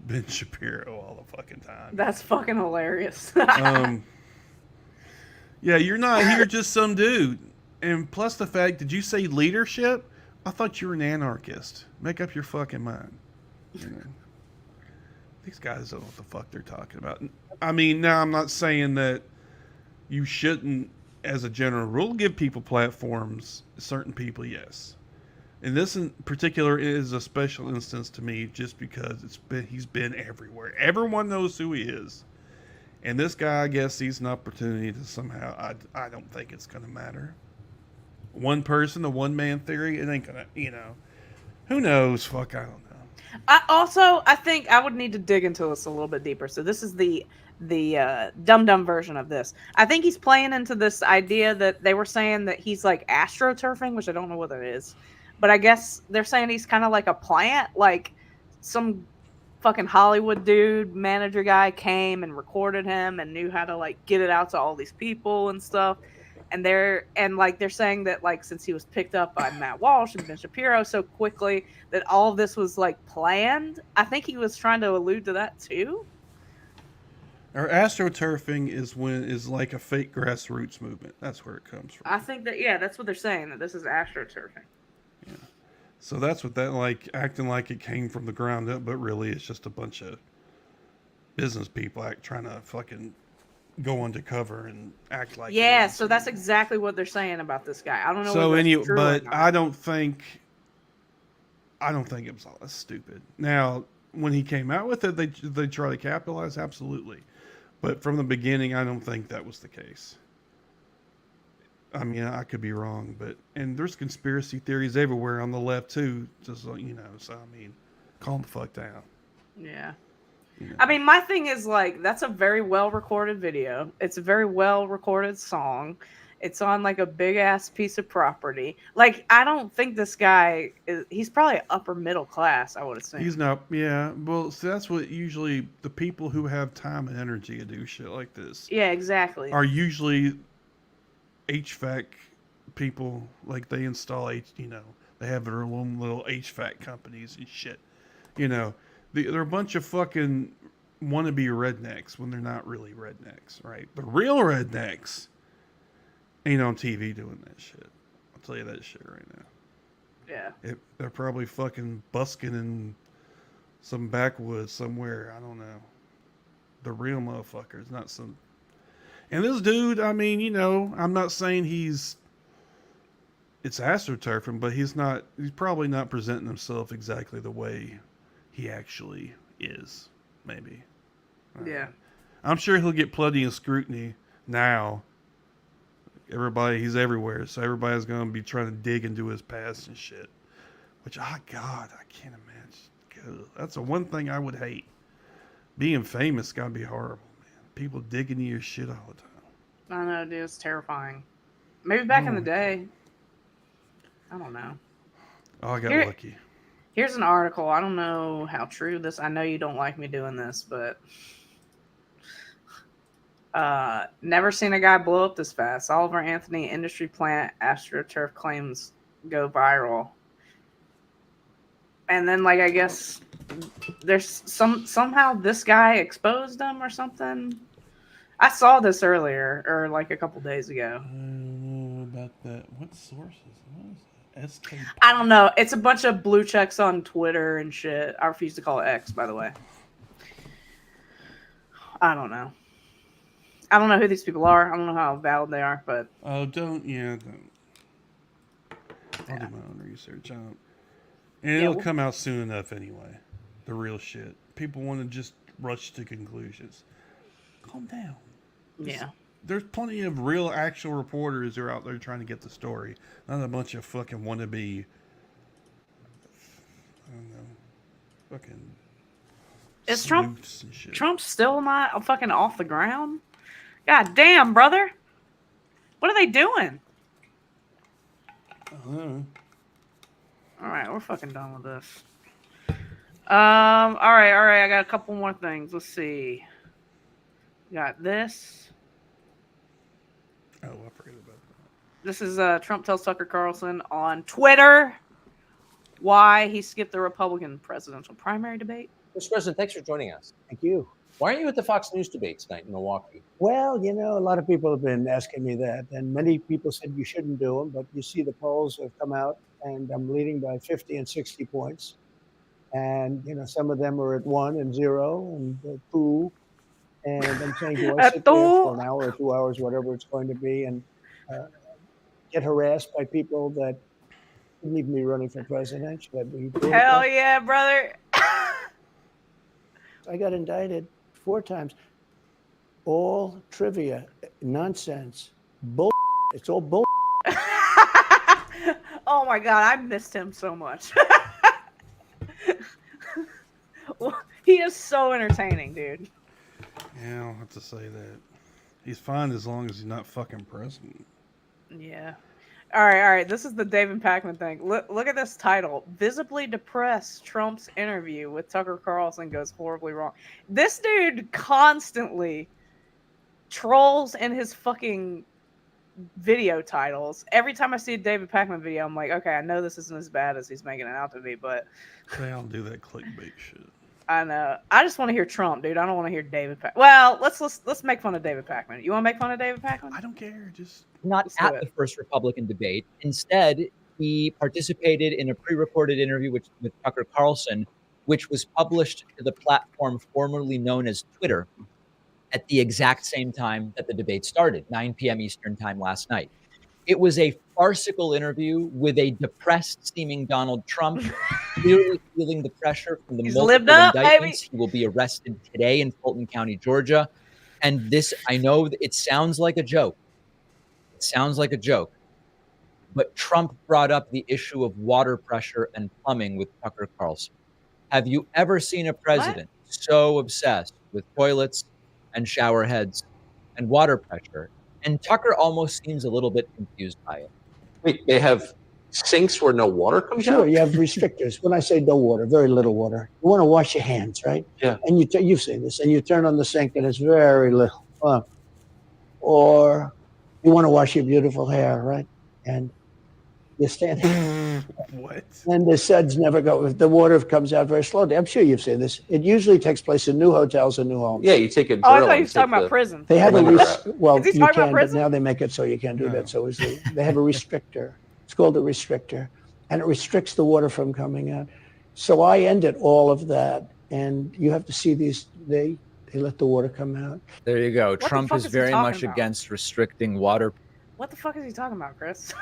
Ben Shapiro all the fucking time. That's fucking hilarious. Yeah, you're not. You're just some dude. And plus the fact, did you say leadership? I thought you were an anarchist. Make up your fucking mind. You know, these guys don't know what the fuck they're talking about. I mean, now I'm not saying that you shouldn't, as a general rule, give people platforms. Certain people, yes. And this in particular is a special instance to me just because he's been everywhere. Everyone knows who he is. And this guy, I guess, sees an opportunity to somehow, I don't think it's going to matter. One person, the one man theory, it ain't gonna, you know, who knows? Fuck, I don't know. I think I would need to dig into this a little bit deeper. So this is the dumb version of this. I think he's playing into this idea that they were saying that he's like astroturfing, which I don't know what that is, but I guess they're saying he's kind of like a plant, like some fucking Hollywood dude manager guy came and recorded him and knew how to like get it out to all these people and stuff. And they're saying that like since he was picked up by Matt Walsh and Ben Shapiro so quickly that all of this was like planned. I think he was trying to allude to that too. Or astroturfing is like a fake grassroots movement. That's where it comes from. I think that that's what they're saying, that this is astroturfing. Yeah. So that's what that, like, acting like it came from the ground up, but really it's just a bunch of business people trying to fucking go undercover and act like. Yeah, so that's exactly what they're saying about this guy. I don't know. So but I don't think it was all that stupid. Now, when he came out with it, they try to capitalize, absolutely. But from the beginning, I don't think that was the case. I mean, I could be wrong, and there's conspiracy theories everywhere on the left too. Just so you know, so I mean, calm the fuck down. Yeah. You know. I mean, my thing is like that's a very well recorded video. It's a very well recorded song. It's on like a big ass piece of property. Like, I don't think this guy he's probably upper middle class, I would assume. He's not, yeah. Well, see, that's what usually the people who have time and energy to do shit like this. Yeah, exactly. Are usually HVAC people. Like, they install they have their own little HVAC companies and shit. You know, they're a bunch of fucking wannabe rednecks when they're not really rednecks, right? The real rednecks ain't on TV doing that shit. I'll tell you that shit right now. Yeah. They're probably fucking busking in some backwoods somewhere. I don't know. The real motherfuckers, not some. And this dude, I mean, I'm not saying it's astroturfing, but he's probably not presenting himself exactly the way he actually is, maybe. Yeah. I'm sure he'll get plenty of scrutiny now. He's everywhere, so everybody's going to be trying to dig into his past and shit. Which, God, I can't imagine. God, that's the one thing I would hate. Being famous got to be horrible, man. People digging into your shit all the time. I know, dude. It's terrifying. Maybe back in the day. I don't know. Oh, I got lucky. Here's an article. I don't know how true this. I know you don't like me doing this, but never seen a guy blow up this fast. Oliver Anthony industry plant AstroTurf claims go viral. And then, like, I guess there's somehow this guy exposed them or something. I saw this earlier, or like a couple days ago. I don't know about that. What sources? What is that? SK? I don't know. It's a bunch of blue checks on Twitter and shit. I refuse to call it X, by the way. I don't know. I don't know who these people are. I don't know how valid they are, but Oh, don't. I'll do my own research on it. And it'll come out soon enough anyway. The real shit. People want to just rush to conclusions. Calm down. Yeah. There's plenty of real, actual reporters who are out there trying to get the story. Not a bunch of fucking wannabe. I don't know. Fucking. Is Trump sleuths and shit. Trump's still not fucking off the ground? God damn, brother. What are they doing? I don't know. All right, we're fucking done with this. All right. I got a couple more things. Let's see. Got this. Oh, I forgot about that. This is Trump tells Tucker Carlson on Twitter why he skipped the Republican presidential primary debate. Mr. President, thanks for joining us. Thank you. Why aren't you at the Fox News debate tonight in Milwaukee? Well, a lot of people have been asking me that, and many people said you shouldn't do them, but you see the polls have come out, and I'm leading by 50 and 60 points. And, some of them are at 1 and 0 and 2. And I'm saying, do I sit there for an hour or 2 hours, whatever it's going to be, and get harassed by people that shouldn't even be running for president? Should I be doing Hell that? yeah, brother. I got indicted 4 times. All trivia, nonsense, bull. It's all bull. Oh my god, I missed him so much. He is so entertaining, dude. Yeah, I don't have to say that. He's fine as long as he's not fucking president. Yeah. All right. This is the David Pakman thing. Look at this title. Visibly depressed, Trump's interview with Tucker Carlson goes horribly wrong. This dude constantly trolls in his fucking video titles. Every time I see a David Pakman video, I'm like, okay, I know this isn't as bad as he's making it out to be, but They don't do that clickbait shit. I know. I just want to hear Trump, dude. I don't want to hear David Pakman. Well, let's make fun of David Pakman. You want to make fun of David Pakman? I don't care. Just not Let's do at it. the first Republican debate. Instead, he participated in a pre-recorded interview with Tucker Carlson, which was published to the platform formerly known as Twitter at the exact same time that the debate started, 9 p.m. Eastern time last night. It was a farcical interview with a depressed-seeming Donald Trump, clearly feeling the pressure from the He's multiple lived up, indictments. baby. He will be arrested today in Fulton County, Georgia. And this, I know that it sounds like a joke. It sounds like a joke. But Trump brought up the issue of water pressure and plumbing with Tucker Carlson. Have you ever seen a president so obsessed with toilets and shower heads and water pressure? And Tucker almost seems a little bit confused by it. Wait, they have sinks where no water comes Sure, out? you have restrictors. When I say no water, very little water. You want to wash your hands, right? Yeah. And you've seen this, and you turn on the sink and it's very little. Or you want to wash your beautiful hair, right? And you stand What? and the suds never go. The water comes out very slowly. I'm sure you've seen this. It usually takes place in new hotels and new homes. Yeah, you take a drill. Oh, I thought he and was talking take about the- prison. They have a Limiter well, Is he you talking about can, but prison? now they make it so you can't do that so easily. They have a restrictor. It's called a restrictor, and it restricts the water from coming out. So I ended all of that, and you have to see these. They let the water come out. There you go. the Trump fuck is is he very talking much about? against restricting water. What the fuck is he talking about, Chris?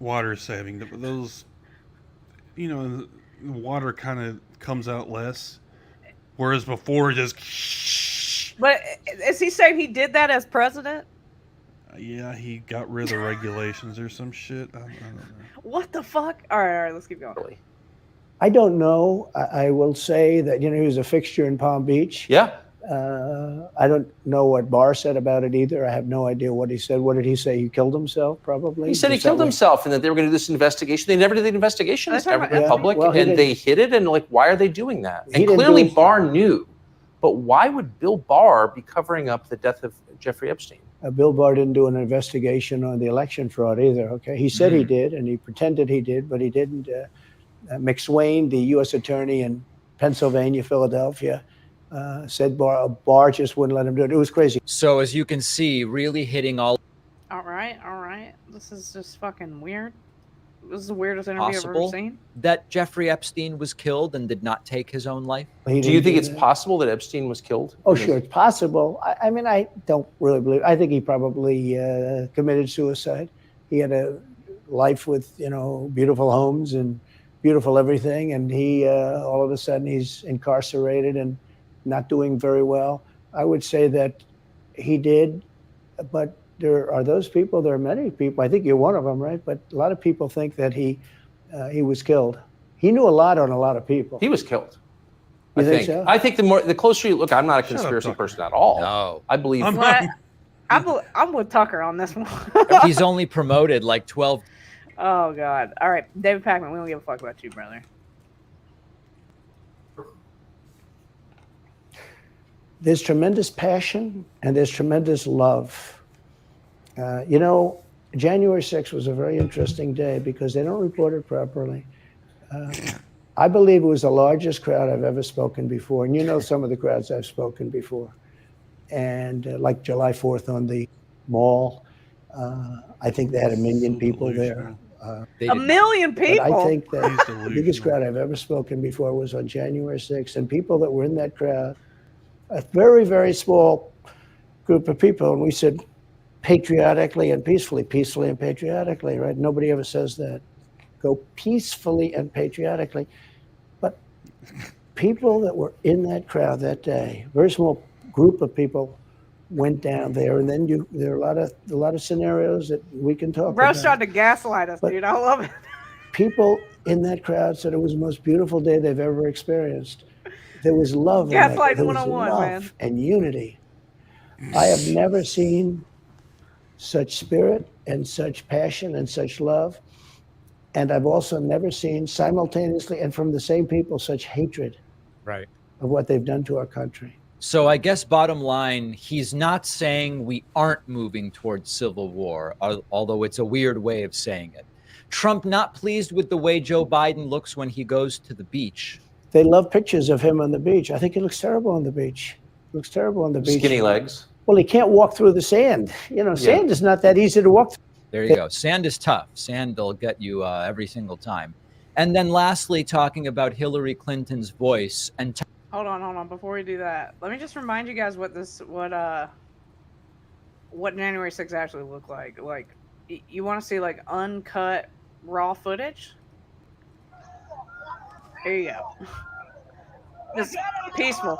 Water saving. Those, the water kind of comes out less. Whereas before, just. But is he saying he did that as president? Yeah, he got rid of the regulations or some shit. I don't know. What the fuck? All right, let's keep going. I don't know. I will say that he was a fixture in Palm Beach. Yeah. I don't know what Barr said about it either. I have no idea what he said. What did he say? He killed himself, probably? He said he Is that killed what- himself and that they were going to do this investigation. They never did the investigation. It's never been Yeah, public, well, he and didn't- they hid it. And why are they doing that? He And didn't clearly, do it. Barr knew. But why would Bill Barr be covering up the death of Jeffrey Epstein? Bill Barr didn't do an investigation on the election fraud either. Okay, he said he did, and he pretended he did, but he didn't. McSwain, the U.S. attorney in Pennsylvania, Philadelphia, said Barr just wouldn't let him do it. It was crazy. So as you can see, really hitting all All right. This is just fucking weird. This is the weirdest interview I've ever possible seen. that Jeffrey Epstein was killed and did not take his own life. Do you think it's possible that Epstein was killed? Oh, sure, it's possible. I mean, I don't really believe. I think he probably committed suicide. He had a life with, beautiful homes and beautiful everything, and he all of a sudden he's incarcerated and not doing very well. I would say that he did, but there are those people. There are many people. I think you're one of them, right? But a lot of people think that he was killed. He knew a lot on a lot of people. He was killed. You think so? I think the closer you look, I'm not a conspiracy person at all. No, I believe. I'm with Tucker on this one. He's only promoted like 12. Oh God! All right, David Pakman, we don't give a fuck about you, brother. There's tremendous passion and there's tremendous love. January 6th was a very interesting day because they don't report it properly. I believe it was the largest crowd I've ever spoken before. And some of the crowds I've spoken before. And like July 4th on the mall, I think they had 1 million people there. 1 million people? But I think that the biggest crowd I've ever spoken before was on January 6th. And people that were in that crowd, a very, very small group of people, and we said patriotically and peacefully and patriotically, right? Nobody ever says that. Go peacefully and patriotically. But people that were in that crowd that day, very small group of people went down there, and then there are a lot of scenarios that we can talk Bro about. tried to gaslight us, dude. I love it. People in that crowd said it was the most beautiful day they've ever experienced. There was love in that. Gaslight There was 101, love man. and unity. I have never seen such spirit and such passion and such love. And I've also never seen simultaneously and from the same people such hatred Right. of what they've done to our country. So I guess bottom line, he's not saying we aren't moving towards civil war, although it's a weird way of saying it. Trump not pleased with the way Joe Biden looks when he goes to the beach. They love pictures of him on the beach. I think he looks terrible on the beach. He looks terrible on the beach. Skinny legs. Well, he can't walk through the sand. Sand is not that easy to walk through. There you go. Sand is tough. Sand will get you every single time. And then lastly, talking about Hillary Clinton's voice and Hold on. Before we do that, let me just remind you guys what January 6th actually looked like. Like, you want to see like uncut raw footage? Here you go. Just peaceful.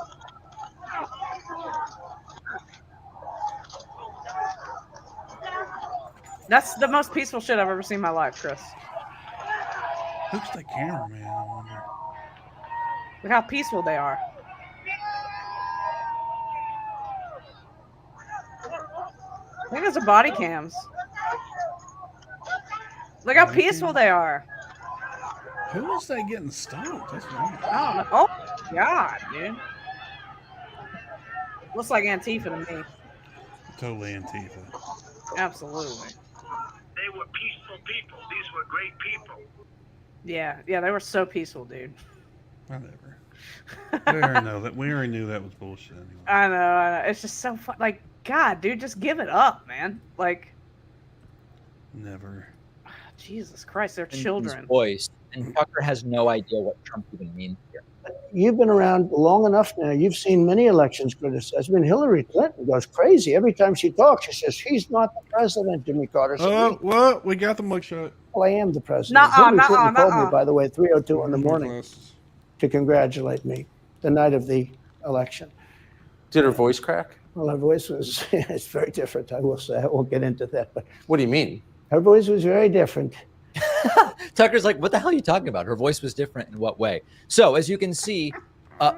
That's the most peaceful shit I've ever seen in my life, Chris. Who's the cameraman? I wonder. Look how peaceful they are. I think those are body cams. Look how peaceful they are. Who is that getting stoned? That's weird. I don't know. Oh, God, dude. Looks like Antifa to me. Totally Antifa. Absolutely. They were peaceful people. These were great people. Yeah, they were so peaceful, dude. Whatever. We already knew that was bullshit anyway. I know. It's just so fun. Like, God, dude, just give it up, man. Like, never. Jesus Christ, they're Clinton's children. voice. And Tucker has no idea what Trump even means here. You've been around long enough now. You've seen many elections criticized. I mean, Hillary Clinton goes crazy. Every time she talks, she says, he's not the president, Jimmy Carter. Oh, what? We got the mugshot. Well, I am the president. Hillary Clinton called me, by the way, at 3:02 in the morning to congratulate me the night of the election. Did her voice crack? Well, her voice was, it's very different, I will say. I won't get into that. But what do you mean? Her voice was very different. Tucker's like, what the hell are you talking about? Her voice was different in what way? So as you can see,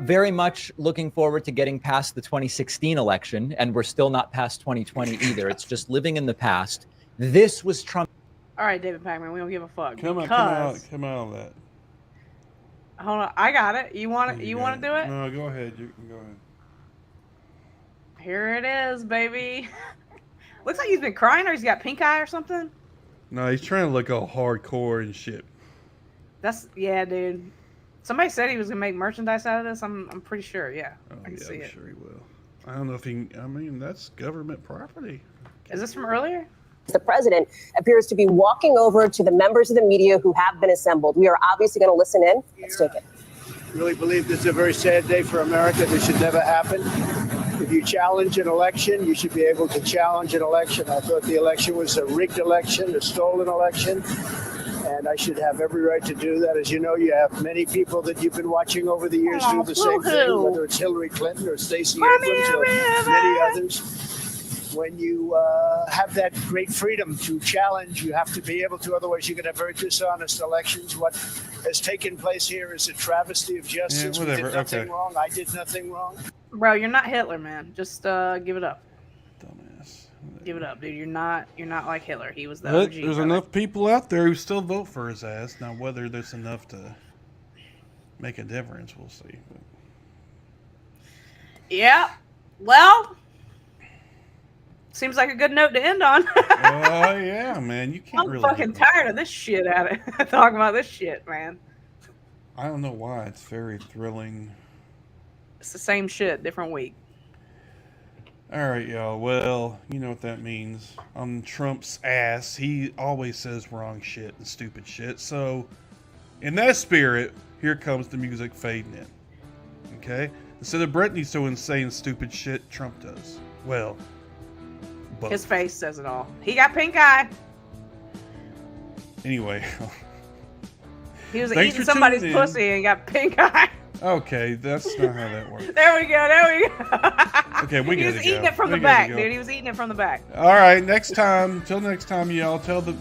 very much looking forward to getting past the 2016 election, and we're still not past 2020 either. It's just living in the past. This was Trump. All right, David Pakman, we don't give a fuck. Come out of that. Hold on, I got it. You want to do it? No, go ahead. You can go ahead. Here it is, baby. Looks like he's been crying, or he's got pink eye or something. No, he's trying to look all hardcore and shit. Yeah, dude. Somebody said he was gonna make merchandise out of this. I'm pretty sure. Yeah, Oh, I can yeah, see I'm it. sure he will. I don't know if he. I mean, that's government property. Is this from earlier? The president appears to be walking over to the members of the media who have been assembled. We are obviously going to listen in. Let's take it. Really believe this is a very sad day for America. This should never happen. If you challenge an election, you should be able to challenge an election. I thought the election was a rigged election, a stolen election, and I should have every right to do that. As you know, you have many people that you've been watching over the years do the same thing, whether it's Hillary Clinton or Stacey Abrams or many others. When you have that great freedom to challenge, you have to be able to. Otherwise, you can have very dishonest elections. What has taken place here is a travesty of justice. Yeah, We whatever. did nothing Okay. wrong. I did nothing wrong. Bro, you're not Hitler, man. Just give it up. Dumbass. Give it up, dude. You're not like Hitler. He was the But OG. there's brother. enough people out there who still vote for his ass. Now, whether there's enough to make a difference, we'll see. But Yeah. Well, seems like a good note to end on. oh yeah, man, you can't I'm really. fucking tired of this shit out of talking about this shit, man. I don't know why. It's very thrilling. It's the same shit, different week. All right, y'all. Well, you know what that means. On Trump's ass, he always says wrong shit and stupid shit. So, in that spirit, here comes the music fading in. Okay? Instead of Brittany so insane, stupid shit, Trump does. Well, both. His face says it all. He got pink eye. Anyway. He was Thanks eating for somebody's tuning in. pussy and got pink eye. Okay, that's not how that works. There we go. Okay, we He gotta was go. eating it from We the gotta back, go. dude. He was eating it from the back. All right, next time. Till next time, y'all. Tell her.